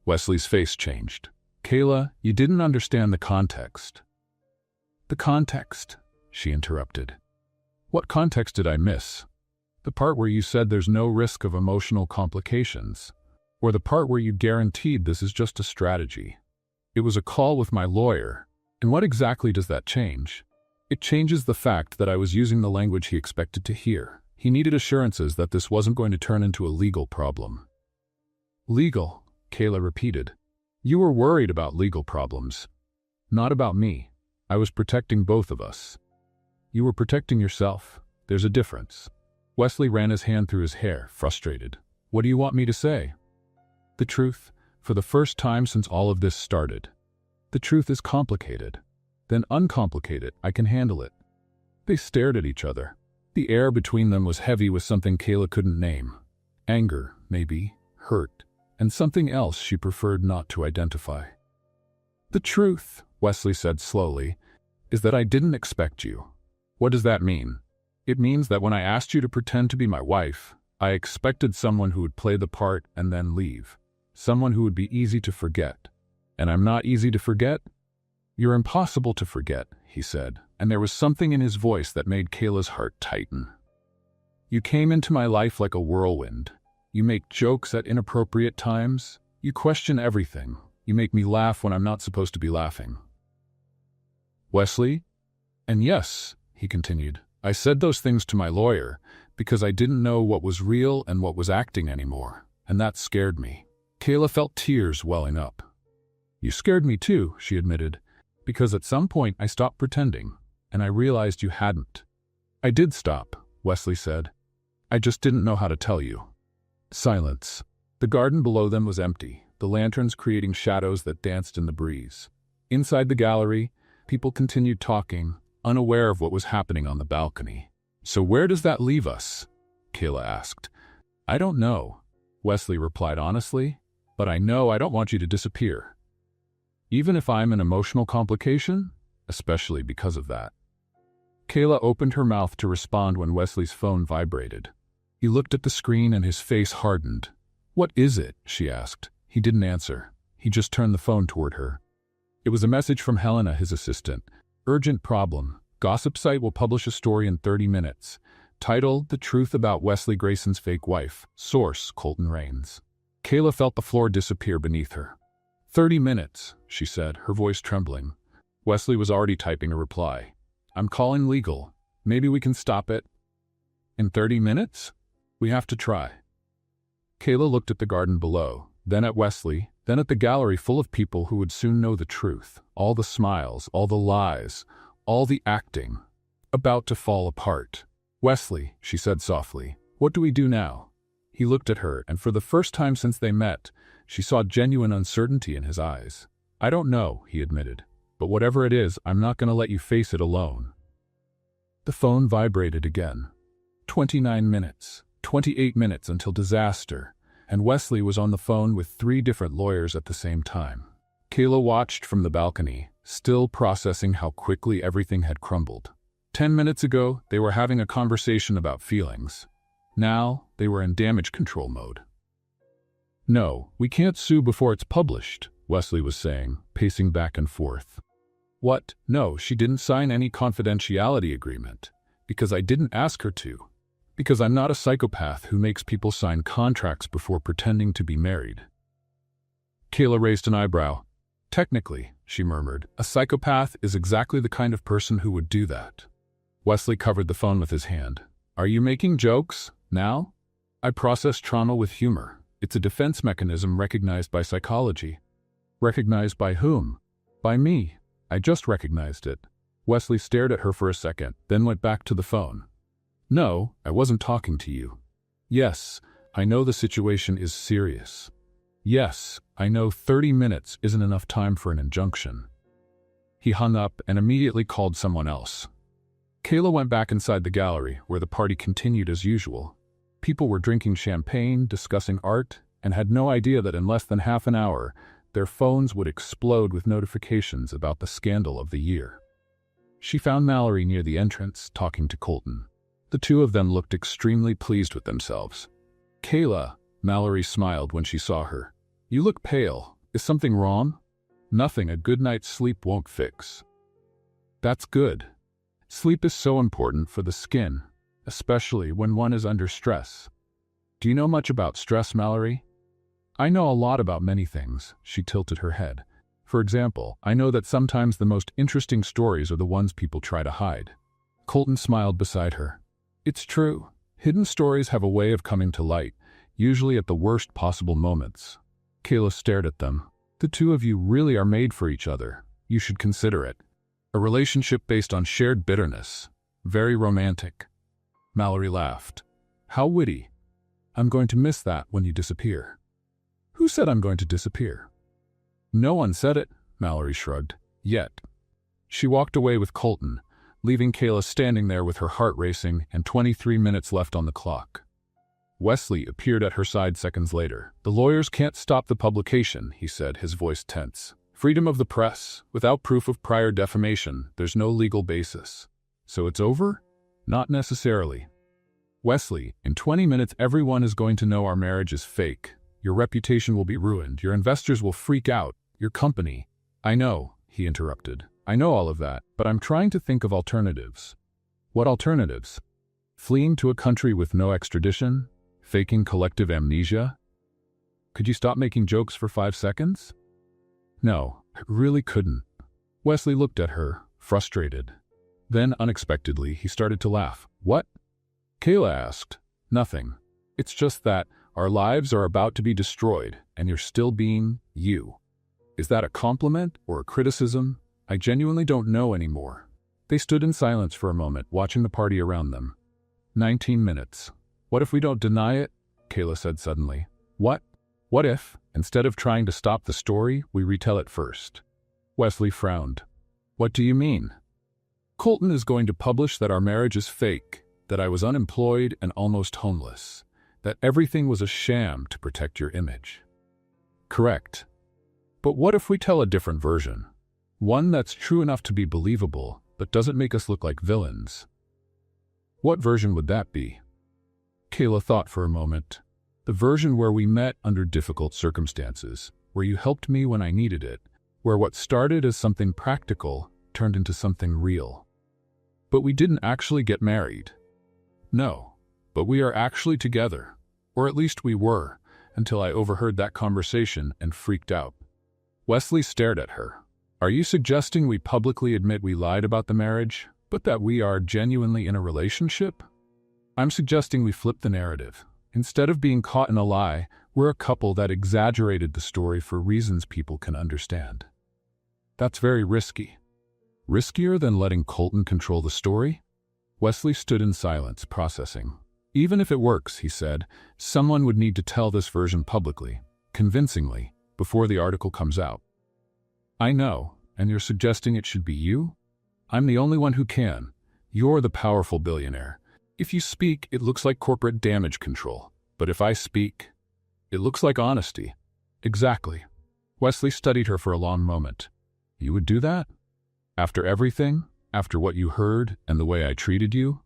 Speaker 3: Wesley's face changed. "Kayla, you didn't understand the context." "The context?" she interrupted. "What context did I miss? The part where you said there's no risk of emotional complications, or the part where you guaranteed this is just a strategy?" "It was a call with my lawyer. And what exactly does that change?" "It changes the fact that I was using the language he expected to hear. He needed assurances that this wasn't going to turn into a legal problem." "Legal?" Kayla repeated. "You were worried about legal problems. Not about me. I was protecting both of us." "You were protecting yourself. There's a difference." Wesley ran his hand through his hair, frustrated. "What do you want me to say?" "The truth, for the first time since all of this started. The truth is complicated. Then uncomplicate it. I can handle it." They stared at each other. The air between them was heavy with something Kayla couldn't name. Anger, maybe, hurt, and something else she preferred not to identify. "The truth," Wesley said slowly, "is that I didn't expect you." "What does that mean?" "It means that when I asked you to pretend to be my wife, I expected someone who would play the part and then leave. Someone who would be easy to forget. And I'm not easy to forget?" "You're impossible to forget," he said, and there was something in his voice that made Kayla's heart tighten. "You came into my life like a whirlwind. You make jokes at inappropriate times. You question everything. You make me laugh when I'm not supposed to be laughing." "Wesley? And yes," he continued, "I said those things to my lawyer because I didn't know what was real and what was acting anymore, and that scared me." Kayla felt tears welling up. "You scared me too," she admitted, "because at some point I stopped pretending, and I realized you hadn't." "I did stop," Wesley said. "I just didn't know how to tell you." Silence. The garden below them was empty, the lanterns creating shadows that danced in the breeze. Inside the gallery, People continued talking, unaware of what was happening on the balcony. "So where does that leave us?" Kayla asked. "I don't know," Wesley replied honestly, "but I know I don't want you to disappear. Even if I'm an emotional complication, especially because of that." Kayla opened her mouth to respond when Wesley's phone vibrated. He looked at the screen and his face hardened. "What is it?" she asked. He didn't answer. He just turned the phone toward her. It was a message from Helena, his assistant. "Urgent problem. Gossip site will publish a story in 30 minutes. Title, The Truth About Wesley Grayson's Fake Wife. Source, Colton Rains." Kayla felt the floor disappear beneath her. 30 minutes, she said, her voice trembling. Wesley was already typing a reply. "I'm calling legal. Maybe we can stop it." "In 30 minutes? We have to try." Kayla looked at the garden below, then at Wesley, then at the gallery full of people who would soon know the truth. All the smiles, all the lies, all the acting, about to fall apart. "Wesley," she said softly, "what do we do now?" He looked at her, and for the first time since they met, she saw genuine uncertainty in his eyes. "I don't know," he admitted, "but whatever it is, I'm not going to let you face it alone." The phone vibrated again. 29 minutes, 28 minutes until disaster, and Wesley was on the phone with 3 different lawyers at the same time. Kayla watched from the balcony, still processing how quickly everything had crumbled. 10 minutes ago, they were having a conversation about feelings. Now, they were in damage control mode. "No, we can't sue before it's published," Wesley was saying, pacing back and forth. "What? No, she didn't sign any confidentiality agreement. Because I didn't ask her to. Because I'm not a psychopath who makes people sign contracts before pretending to be married." Kayla raised an eyebrow. "Technically," she murmured, "a psychopath is exactly the kind of person who would do that." Wesley covered the phone with his hand. "Are you making jokes? Now? I process trauma with humor. It's a defense mechanism recognized by psychology." "Recognized by whom?" "By me. I just recognized it." Wesley stared at her for a second, then went back to the phone. "No, I wasn't talking to you. Yes, I know the situation is serious. Yes, I know 30 minutes isn't enough time for an injunction." He hung up and immediately called someone else. Kayla went back inside the gallery, where the party continued as usual. People were drinking champagne, discussing art, and had no idea that in less than half an hour, their phones would explode with notifications about the scandal of the year. She found Mallory near the entrance, talking to Colton. The two of them looked extremely pleased with themselves. "Kayla," Mallory smiled when she saw her. "You look pale. Is something wrong?" "Nothing a good night's sleep won't fix." "That's good. Sleep is so important for the skin, especially when one is under stress." "Do you know much about stress, Mallory?" "I know a lot about many things," she tilted her head. "For example, I know that sometimes the most interesting stories are the ones people try to hide." Colton smiled beside her. "It's true. Hidden stories have a way of coming to light, usually at the worst possible moments." Kayla stared at them. "The two of you really are made for each other. You should consider it. A relationship based on shared bitterness. Very romantic." Mallory laughed. "How witty. I'm going to miss that when you disappear." "Who said I'm going to disappear?" "No one said it," Mallory shrugged. "Yet." She walked away with Colton, leaving Kayla standing there with her heart racing and 23 minutes left on the clock. Wesley appeared at her side seconds later. "The lawyers can't stop the publication," he said, his voice tense. "Freedom of the press. Without proof of prior defamation, there's no legal basis." "So it's over?" "Not necessarily." "Wesley, in 20 minutes everyone is going to know our marriage is fake. Your reputation will be ruined. Your investors will freak out. Your company." "I know," he interrupted. "I know all of that, but I'm trying to think of alternatives." "What alternatives?" "Fleeing to a country with no extradition? Faking collective amnesia?" "Could you stop making jokes for 5 seconds?" "No, I really couldn't." Wesley looked at her, frustrated. Then, unexpectedly, he started to laugh. "What?" Kayla asked. "Nothing. It's just that our lives are about to be destroyed, and you're still being you." "Is that a compliment or a criticism? I genuinely don't know anymore." They stood in silence for a moment, watching the party around them. 19 minutes. "What if we don't deny it?" Kayla said suddenly. "What? What if, instead of trying to stop the story, we retell it first?" Wesley frowned. What do you mean? Colton is going to publish that our marriage is fake, that I was unemployed and almost homeless, that everything was a sham to protect your image. Correct. But what if we tell a different version? One that's true enough to be believable, but doesn't make us look like villains. What version would that be? Kayla thought for a moment. The version where we met under difficult circumstances, where you helped me when I needed it, where what started as something practical turned into something real. But we didn't actually get married. No, but we are actually together, or at least we were, until I overheard that conversation and freaked out. Wesley stared at her. Are you suggesting we publicly admit we lied about the marriage, but that we are genuinely in a relationship? I'm suggesting we flip the narrative. Instead of being caught in a lie, we're a couple that exaggerated the story for reasons people can understand. That's very risky. Riskier than letting Colton control the story? Wesley stood in silence, processing. Even if it works, he said, someone would need to tell this version publicly, convincingly, before the article comes out. I know, and you're suggesting it should be you? I'm the only one who can. You're the powerful billionaire. If you speak, it looks like corporate damage control. But if I speak, it looks like honesty. Exactly. Wesley studied her for a long moment. You would do that? After everything? After what you heard and the way I treated you?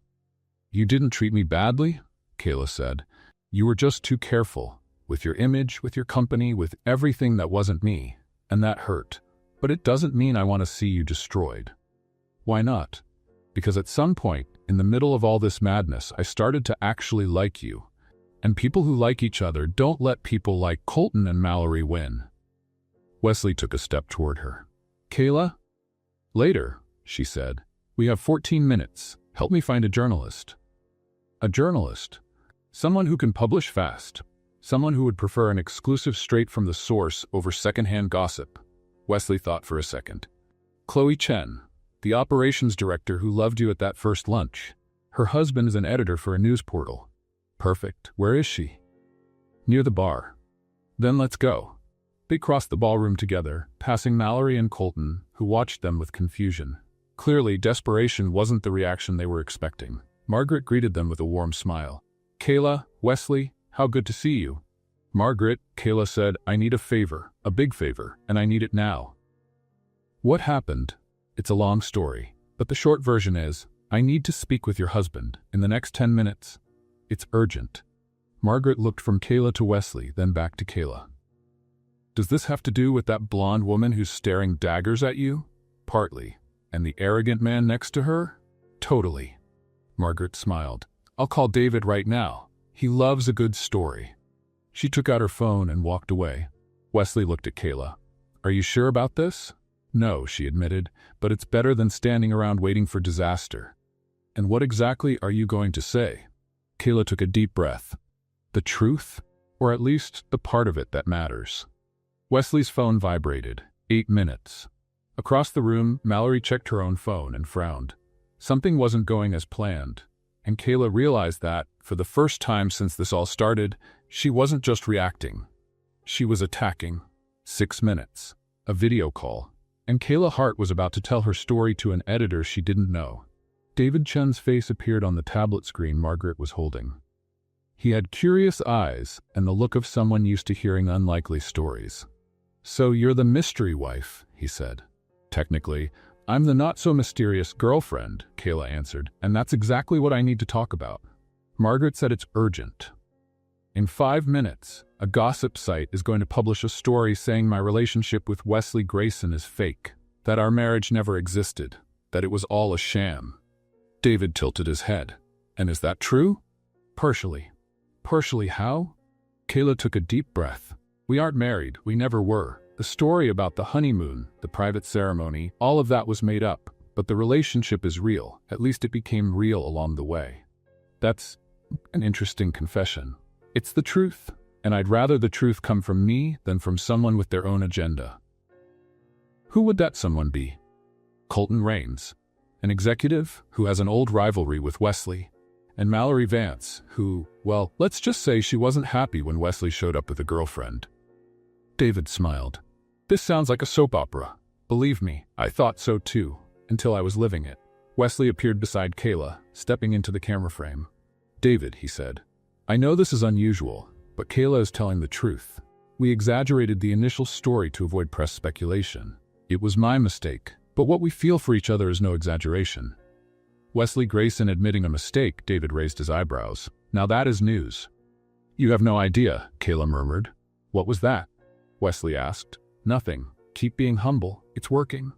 Speaker 3: You didn't treat me badly, Kayla said. You were just too careful, with your image, with your company, with everything that wasn't me, and that hurt. But it doesn't mean I want to see you destroyed. Why not? Because at some point, in the middle of all this madness, I started to actually like you. And people who like each other don't let people like Colton and Mallory win. Wesley took a step toward her. Kayla? Later, she said. We have 14 minutes. Help me find a journalist. A journalist? Someone who can publish fast. Someone who would prefer an exclusive straight from the source over secondhand gossip. Wesley thought for a second. Chloe Chen, the operations director who loved you at that first lunch. Her husband is an editor for a news portal. Perfect. Where is she? Near the bar. Then let's go. They crossed the ballroom together, passing Mallory and Colton, who watched them with confusion. Clearly, desperation wasn't the reaction they were expecting. Margaret greeted them with a warm smile. Kayla, Wesley, how good to see you. Margaret, Kayla said, I need a favor, a big favor, and I need it now. What happened? It's a long story, but the short version is, I need to speak with your husband in the next 10 minutes. It's urgent. Margaret looked from Kayla to Wesley, then back to Kayla. Does this have to do with that blonde woman who's staring daggers at you? Partly. And the arrogant man next to her? Totally. Margaret smiled. I'll call David right now. He loves a good story. She took out her phone and walked away. Wesley looked at Kayla. Are you sure about this? No, she admitted, but it's better than standing around waiting for disaster. And what exactly are you going to say? Kayla took a deep breath. The truth? Or at least the part of it that matters. Wesley's phone vibrated. 8 minutes. Across the room, Mallory checked her own phone and frowned. Something wasn't going as planned. And Kayla realized that, for the first time since this all started, she wasn't just reacting. She was attacking. 6 minutes. A video call. And Kayla Hart was about to tell her story to an editor she didn't know. David Chen's face appeared on the tablet screen Margaret was holding. He had curious eyes and the look of someone used to hearing unlikely stories. So you're the mystery wife, he said. Technically, I'm the not-so-mysterious girlfriend, Kayla answered, and that's exactly what I need to talk about. Margaret said it's urgent. In 5 minutes, a gossip site is going to publish a story saying my relationship with Wesley Grayson is fake, that our marriage never existed, that it was all a sham. David tilted his head. And is that true? Partially. Partially how? Kayla took a deep breath. We aren't married, we never were. The story about the honeymoon, the private ceremony, all of that was made up, but the relationship is real. At least it became real along the way. That's an interesting confession. It's the truth, and I'd rather the truth come from me than from someone with their own agenda. Who would that someone be? Colton Rains, an executive who has an old rivalry with Wesley, and Mallory Vance, who, well, let's just say she wasn't happy when Wesley showed up with a girlfriend. David smiled. This sounds like a soap opera. Believe me, I thought so too, until I was living it. Wesley appeared beside Kayla, stepping into the camera frame. David, he said, I know this is unusual, but Kayla is telling the truth. We exaggerated the initial story to avoid press speculation. It was my mistake, but what we feel for each other is no exaggeration. Wesley Grayson admitting a mistake, David raised his eyebrows. Now that is news. You have no idea, Kayla murmured. What was that? Wesley asked. Nothing. Keep being humble. It's working.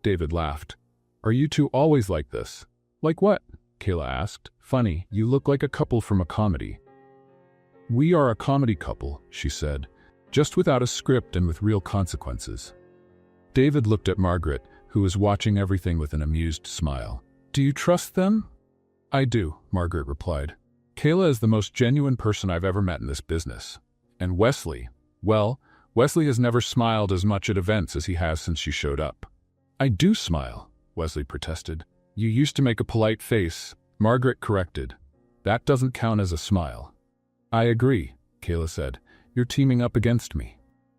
Speaker 3: David laughed. Are you two always like this? Like what? Kayla asked. Funny, you look like a couple from a comedy. We are a comedy couple, she said, just without a script and with real consequences. David looked at Margaret, who was watching everything with an amused smile. Do you trust them? I do, Margaret replied. Kayla is the most genuine person I've ever met in this business. And Wesley, well, Wesley has never smiled as much at events as he has since she showed up. I do smile, Wesley protested. You used to make a polite face, Margaret corrected. That doesn't count as a smile. I agree, Kayla said. You're teaming up against me.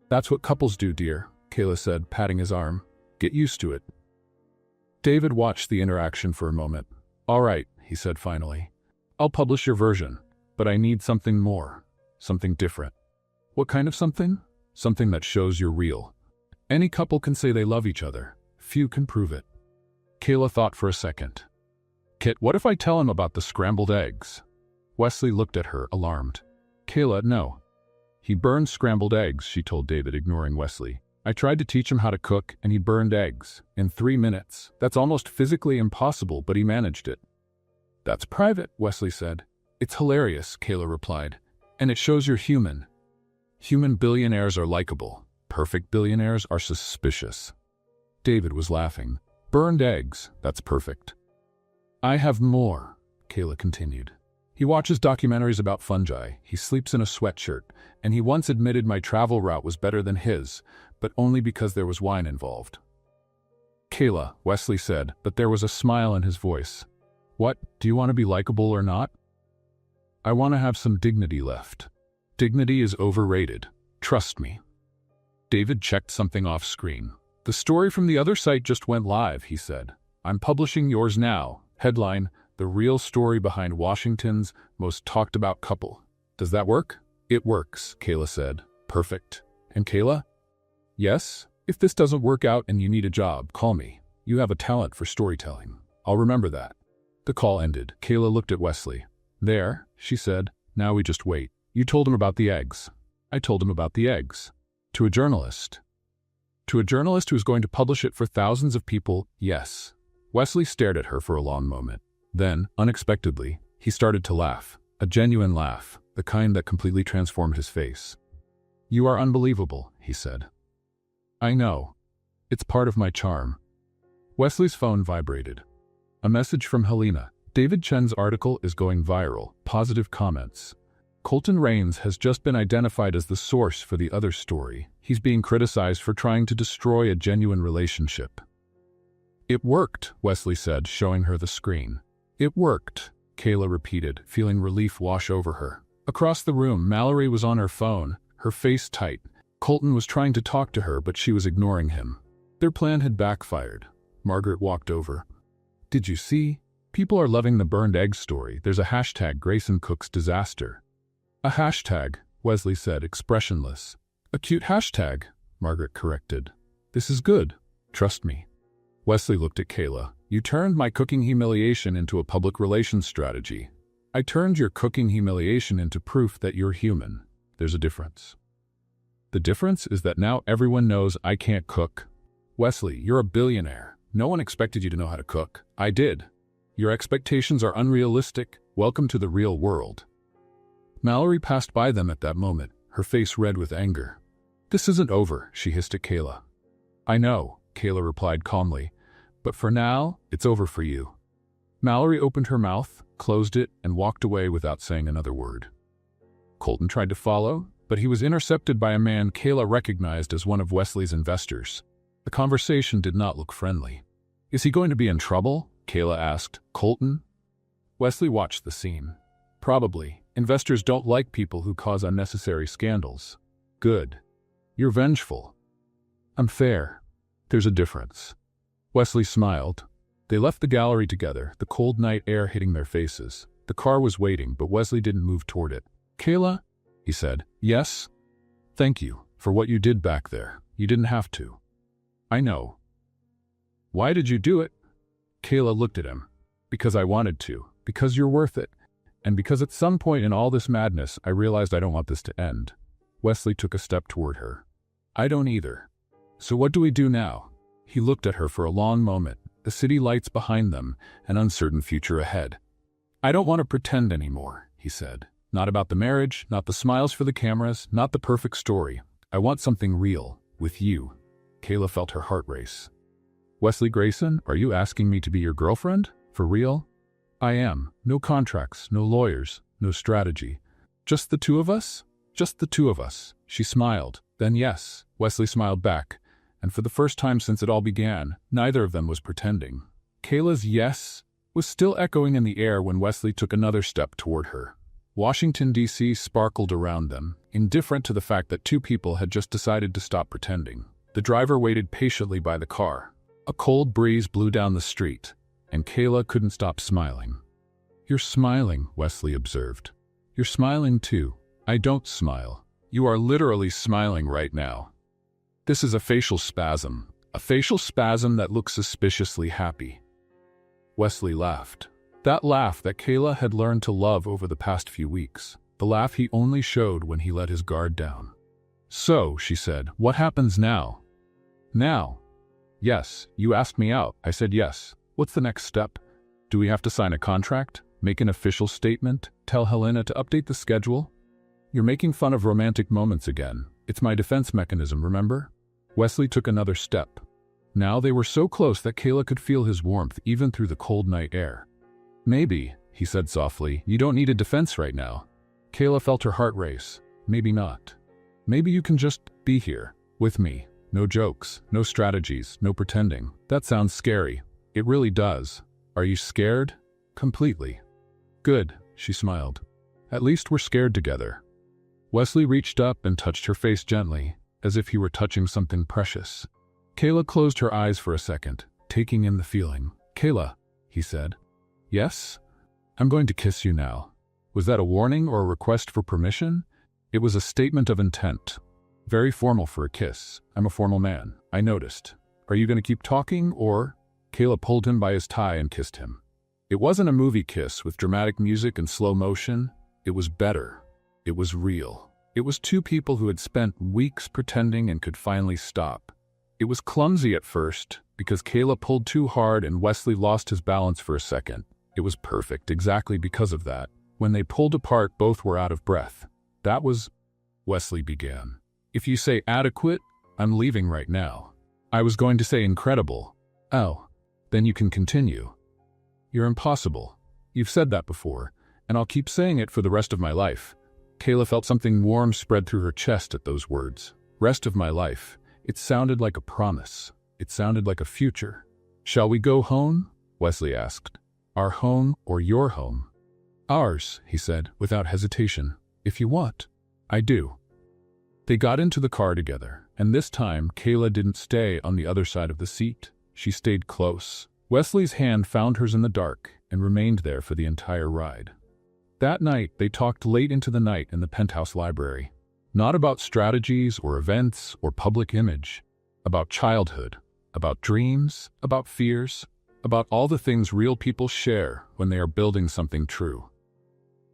Speaker 3: That's what couples do, dear, Kayla said, patting his arm. Get used to it. David watched the interaction for a moment. All right, he said finally. I'll publish your version, but I need something more, something different. What kind of something? Something that shows you're real. Any couple can say they love each other. Few can prove it. Kayla thought for a second. Kit, what if I tell him about the scrambled eggs? Wesley looked at her, alarmed. Kayla, no. He burned scrambled eggs, she told David, ignoring Wesley. I tried to teach him how to cook, and he burned eggs. In 3 minutes. That's almost physically impossible, but he managed it. That's private, Wesley said. It's hilarious, Kayla replied. And it shows you're human. Human billionaires are likable. Perfect billionaires are suspicious. David was laughing. Burned eggs, that's perfect. I have more, Kayla continued. He watches documentaries about fungi, he sleeps in a sweatshirt, and he once admitted my travel route was better than his, but only because there was wine involved. Kayla, Wesley said, but there was a smile in his voice. What, do you want to be likable or not? I want to have some dignity left. Dignity is overrated. Trust me. David checked something off screen. The story from the other site just went live, he said. I'm publishing yours now. Headline, The Real Story Behind Washington's Most Talked About Couple. Does that work? It works, Kayla said. Perfect. And Kayla? Yes? If this doesn't work out and you need a job, call me. You have a talent for storytelling. I'll remember that. The call ended. Kayla looked at Wesley. There, she said. Now we just wait. You told him about the eggs. I told him about the eggs. To a journalist. To a journalist who's going to publish it for thousands of people, yes. Wesley stared at her for a long moment. Then, unexpectedly, he started to laugh. A genuine laugh, the kind that completely transformed his face. You are unbelievable, he said. I know. It's part of my charm. Wesley's phone vibrated. A message from Helena. David Chen's article is going viral. Positive comments. Colton Rains has just been identified as the source for the other story. He's being criticized for trying to destroy a genuine relationship. It worked, Wesley said, showing her the screen. It worked, Kayla repeated, feeling relief wash over her. Across the room, Mallory was on her phone, her face tight. Colton was trying to talk to her, but she was ignoring him. Their plan had backfired. Margaret walked over. Did you see? People are loving the burned egg story. There's a hashtag Grayson Cooks Disaster. A hashtag, Wesley said, expressionless. A cute hashtag, Margaret corrected. This is good. Trust me. Wesley looked at Kayla. You turned my cooking humiliation into a public relations strategy. I turned your cooking humiliation into proof that you're human. There's a difference. The difference is that now everyone knows I can't cook. Wesley, you're a billionaire. No one expected you to know how to cook. I did. Your expectations are unrealistic. Welcome to the real world. Mallory passed by them at that moment, her face red with anger. This isn't over, she hissed at Kayla. I know, Kayla replied calmly, but for now, it's over for you. Mallory opened her mouth, closed it, and walked away without saying another word. Colton tried to follow, but he was intercepted by a man Kayla recognized as one of Wesley's investors. The conversation did not look friendly. Is he going to be in trouble? Kayla asked. Colton? Wesley watched the scene. Probably. Investors don't like people who cause unnecessary scandals. Good. You're vengeful. I'm fair. There's a difference. Wesley smiled. They left the gallery together, the cold night air hitting their faces. The car was waiting, but Wesley didn't move toward it. "Kayla?" he said. "Yes? Thank you for what you did back there. You didn't have to." "I know." "Why did you do it?" Kayla looked at him. "Because I wanted to. Because you're worth it. And because at some point in all this madness, I realized I don't want this to end." Wesley took a step toward her. "I don't either. So what do we do now?" He looked at her for a long moment, the city lights behind them, an uncertain future ahead. "I don't want to pretend anymore," he said. "Not about the marriage, not the smiles for the cameras, not the perfect story. I want something real, with you." Kayla felt her heart race. "Wesley Grayson, are you asking me to be your girlfriend? For real?" "I am. No contracts, no lawyers, no strategy. Just the two of us? Just the two of us." She smiled. "Then yes." Wesley smiled back. And for the first time since it all began, neither of them was pretending. Kayla's yes was still echoing in the air when Wesley took another step toward her. Washington, D.C. sparkled around them, indifferent to the fact that two people had just decided to stop pretending. The driver waited patiently by the car. A cold breeze blew down the street, and Kayla couldn't stop smiling. "You're smiling," Wesley observed. "You're smiling too." "I don't smile. You are literally smiling right now." "This is a facial spasm that looks suspiciously happy." Wesley laughed. That laugh that Kayla had learned to love over the past few weeks. The laugh he only showed when he let his guard down. "So," she said, "what happens now?" "Now?" "Yes, you asked me out. I said yes. What's the next step? Do we have to sign a contract? Make an official statement? Tell Helena to update the schedule?" "You're making fun of romantic moments again. It's my defense mechanism, remember?" Wesley took another step. Now they were so close that Kayla could feel his warmth even through the cold night air. "Maybe," he said softly, "you don't need a defense right now." Kayla felt her heart race. "Maybe not. Maybe you can just be here, with me. No jokes, no strategies, no pretending." "That sounds scary." "It really does." "Are you scared?" "Completely." "Good," she smiled. "At least we're scared together." Wesley reached up and touched her face gently, as if he were touching something precious. Kayla closed her eyes for a second, taking in the feeling. "Kayla," he said. "Yes? I'm going to kiss you now." Was that a warning or a request for permission? It was a statement of intent. Very formal for a kiss. I'm a formal man, I noticed. "Are you going to keep talking, or?" Kayla pulled him by his tie and kissed him. It wasn't a movie kiss with dramatic music and slow motion. It was better. It was real. It was two people who had spent weeks pretending and could finally stop. It was clumsy at first, because Kayla pulled too hard and Wesley lost his balance for a second. It was perfect exactly because of that. When they pulled apart, both were out of breath. That was... Wesley began. "If you say adequate, I'm leaving right now." "I was going to say incredible." "Oh, then you can continue." "You're impossible. You've said that before, and I'll keep saying it for the rest of my life." Kayla felt something warm spread through her chest at those words. Rest of my life. It sounded like a promise. It sounded like a future. "Shall we go home?" Wesley asked. "Our home or your home?" "Ours," he said, without hesitation. "If you want." "I do." They got into the car together, and this time Kayla didn't stay on the other side of the seat. She stayed close. Wesley's hand found hers in the dark and remained there for the entire ride. That night, they talked late into the night in the penthouse library. Not about strategies or events or public image. About childhood. About dreams. About fears. About all the things real people share when they are building something true.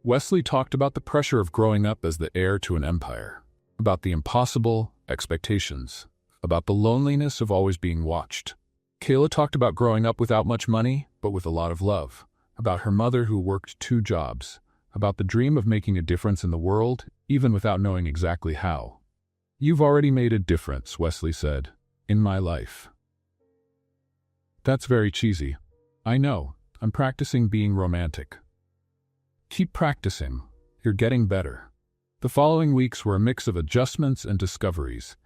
Speaker 3: Wesley talked about the pressure of growing up as the heir to an empire. About the impossible expectations. About the loneliness of always being watched. Kayla talked about growing up without much money, but with a lot of love. About her mother who worked 2 jobs. About the dream of making a difference in the world, even without knowing exactly how. "You've already made a difference," Wesley said, "in my life." "That's very cheesy." "I know. I'm practicing being romantic." "Keep practicing. You're getting better." The following weeks were a mix of adjustments and discoveries.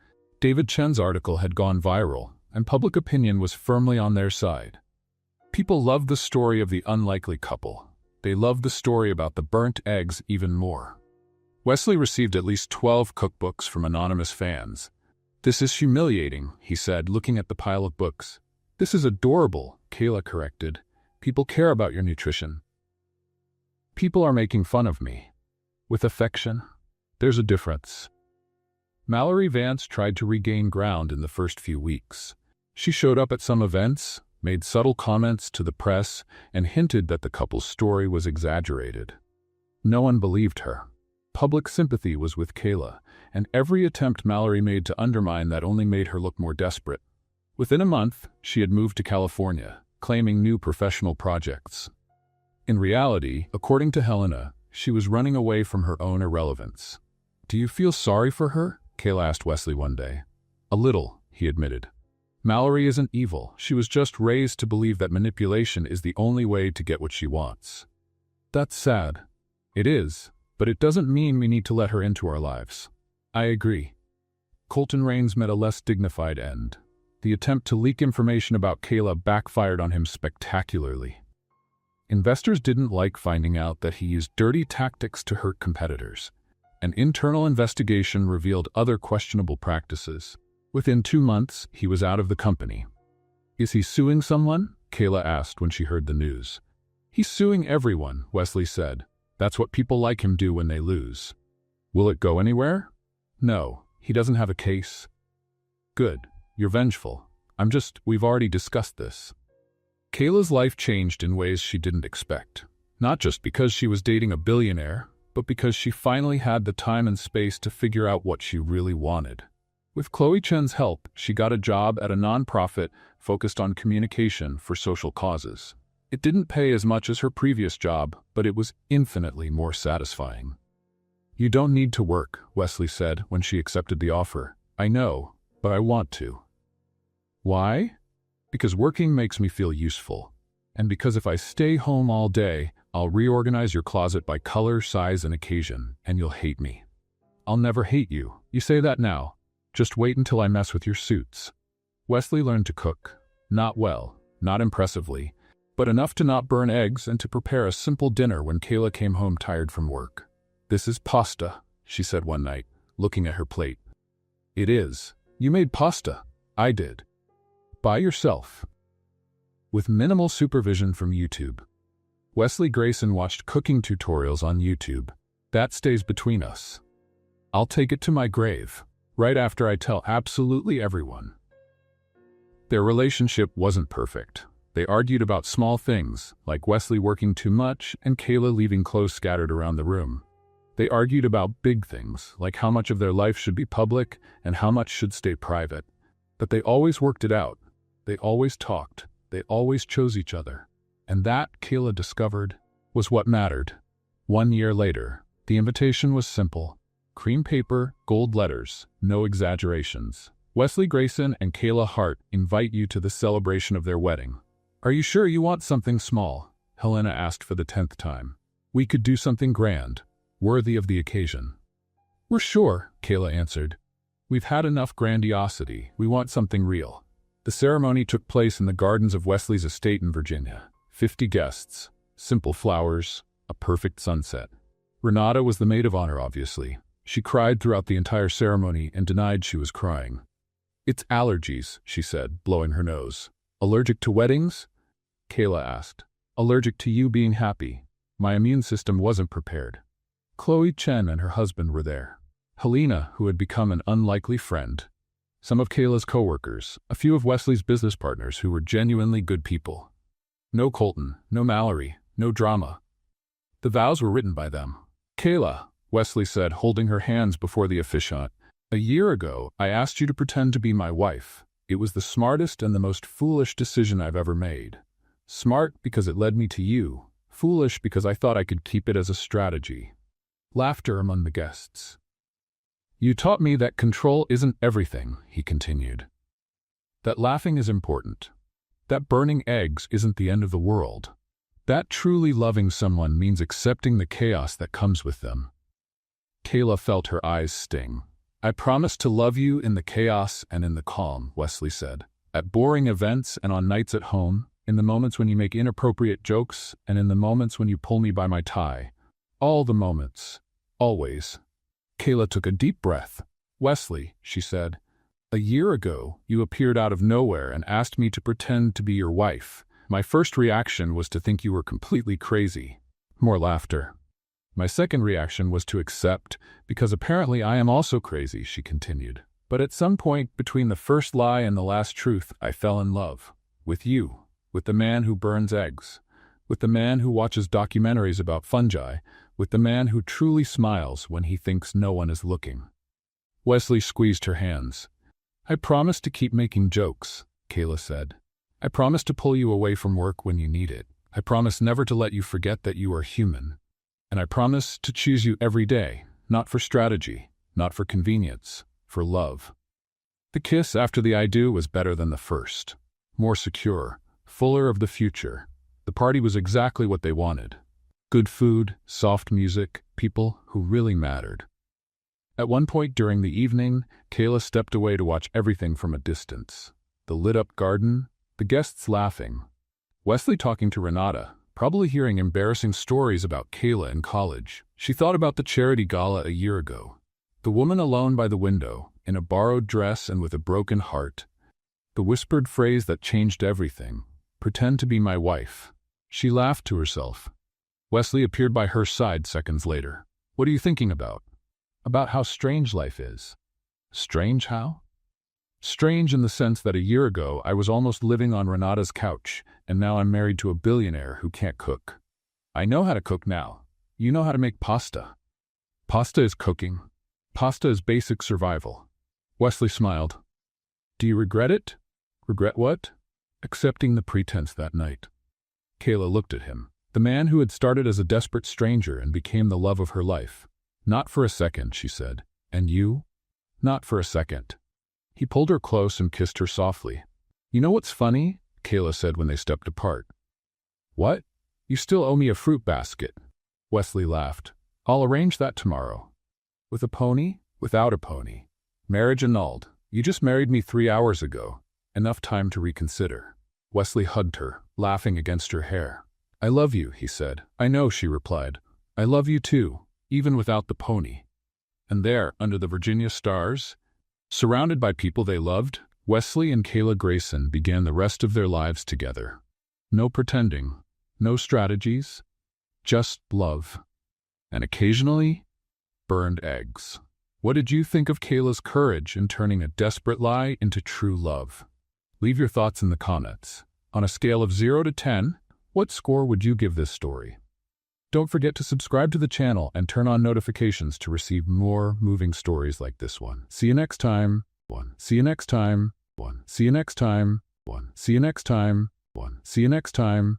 Speaker 3: David Chen's article had gone viral, and public opinion was firmly on their side. People loved the story of the unlikely couple. They loved the story about the burnt eggs even more. Wesley received at least 12 cookbooks from anonymous fans. "This is humiliating," he said, looking at the pile of books. "This is adorable," Kayla corrected. "People care about your nutrition." "People are making fun of me. With affection, there's a difference." Mallory Vance tried to regain ground in the first few weeks. She showed up at some events, made subtle comments to the press, and hinted that the couple's story was exaggerated. No one believed her. Public sympathy was with Kayla, and every attempt Mallory made to undermine that only made her look more desperate. Within a month, she had moved to California, claiming new professional projects. In reality, according to Helena, she was running away from her own irrelevance. "Do you feel sorry for her?" Kayla asked Wesley one day. "A little," he admitted. "Mallory isn't evil. She was just raised to believe that manipulation is the only way to get what she wants." "That's sad." "It is, but it doesn't mean we need to let her into our lives." "I agree." Colton Rains met a less dignified end. The attempt to leak information about Kayla backfired on him spectacularly. Investors didn't like finding out that he used dirty tactics to hurt competitors. An internal investigation revealed other questionable practices. Within 2 months, he was out of the company. "Is he suing someone?" Kayla asked when she heard the news. "He's suing everyone," Wesley said. "That's what people like him do when they lose." "Will it go anywhere?" "No, he doesn't have a case." "Good. You're vengeful. We've already discussed this." Kayla's life changed in ways she didn't expect. Not just because she was dating a billionaire, but because she finally had the time and space to figure out what she really wanted. With Chloe Chen's help, she got a job at a nonprofit focused on communication for social causes. It didn't pay as much as her previous job, but it was infinitely more satisfying. "You don't need to work," Wesley said when she accepted the offer. "I know, but I want to." "Why?" "Because working makes me feel useful. And because if I stay home all day, I'll reorganize your closet by color, size, and occasion, and you'll hate me." "I'll never hate you. You say that now. Just wait until I mess with your suits." Wesley learned to cook. Not well, not impressively, but enough to not burn eggs and to prepare a simple dinner when Kayla came home tired from work. "This is pasta," she said one night, looking at her plate. "It is. You made pasta." "I did." "By yourself." With minimal supervision from YouTube. Wesley Grayson watched cooking tutorials on YouTube. "That stays between us. I'll take it to my grave, right after I tell absolutely everyone." Their relationship wasn't perfect. They argued about small things, like Wesley working too much and Kayla leaving clothes scattered around the room. They argued about big things, like how much of their life should be public and how much should stay private. But they always worked it out. They always talked. They always chose each other. And that, Kayla discovered, was what mattered. 1 year later, the invitation was simple. Cream paper, gold letters, no exaggerations. "Wesley Grayson and Kayla Hart invite you to the celebration of their wedding." "Are you sure you want something small?" Helena asked for the 10th time. "We could do something grand, worthy of the occasion." "We're sure," Kayla answered. "We've had enough grandiosity. We want something real." The ceremony took place in the gardens of Wesley's estate in Virginia. 50 guests, simple flowers, a perfect sunset. Renata was the maid of honor, obviously. She cried throughout the entire ceremony and denied she was crying. "It's allergies," she said, blowing her nose. "Allergic to weddings?" Kayla asked. "Allergic to you being happy. My immune system wasn't prepared." Chloe Chen and her husband were there. Helena, who had become an unlikely friend. Some of Kayla's co-workers, a few of Wesley's business partners who were genuinely good people. No Colton, no Mallory, no drama. The vows were written by them. "Kayla," Wesley said, holding her hands before the officiant, "a year ago, I asked you to pretend to be my wife. It was the smartest and the most foolish decision I've ever made. Smart because it led me to you. Foolish because I thought I could keep it as a strategy." Laughter among the guests. "You taught me that control isn't everything," he continued. "That laughing is important. That burning eggs isn't the end of the world. That truly loving someone means accepting the chaos that comes with them." Kayla felt her eyes sting. "I promise to love you in the chaos and in the calm," Wesley said. "At boring events and on nights at home, in the moments when you make inappropriate jokes, and in the moments when you pull me by my tie. All the moments. Always." Kayla took a deep breath. "Wesley," she said, A year ago, you appeared out of nowhere and asked me to pretend to be your wife. My first reaction was to think you were completely crazy. More laughter. My second reaction was to accept, because apparently I am also crazy, she continued. But at some point between the first lie and the last truth, I fell in love. With you. With the man who burns eggs. With the man who watches documentaries about fungi. With the man who truly smiles when he thinks no one is looking. Wesley squeezed her hands. I promise to keep making jokes, Kayla said. I promise to pull you away from work when you need it. I promise never to let you forget that you are human. And I promise to choose you every day, not for strategy, not for convenience, for love. The kiss after the I do was better than the first. More secure, fuller of the future. The party was exactly what they wanted. Good food, soft music, people who really mattered. At one point during the evening, Kayla stepped away to watch everything from a distance. The lit-up garden, the guests laughing. Wesley talking to Renata, probably hearing embarrassing stories about Kayla in college. She thought about the charity gala a year ago. The woman alone by the window, in a borrowed dress and with a broken heart. The whispered phrase that changed everything. Pretend to be my wife. She laughed to herself. Wesley appeared by her side seconds later. What are you thinking about? About how strange life is. Strange how? Strange in the sense that a year ago I was almost living on Renata's couch, and now I'm married to a billionaire who can't cook. I know how to cook now. You know how to make pasta. Pasta is cooking. Pasta is basic survival. Wesley smiled. Do you regret it? Regret what? Accepting the pretense that night. Kayla looked at him. The man who had started as a desperate stranger and became the love of her life. Not for a second, she said. And you? Not for a second. He pulled her close and kissed her softly. You know what's funny? Kayla said when they stepped apart. What? You still owe me a fruit basket. Wesley laughed. I'll arrange that tomorrow. With a pony? Without a pony. Marriage annulled. You just married me 3 hours ago. Enough time to reconsider. Wesley hugged her, laughing against her hair. I love you, he said. I know, she replied. I love you too, even without the pony. And there, under the Virginia stars, surrounded by people they loved, Wesley and Kayla Grayson began the rest of their lives together. No pretending, no strategies, just love. And occasionally, burned eggs. What did you think of Kayla's courage in turning a desperate lie into true love? Leave your thoughts in the comments. On a scale of 0 to 10, what score would you give this story? Don't forget to subscribe to the channel and turn on notifications to receive more moving stories like this one. See you next time. See you next time. See you next time. See you next time. See you next time.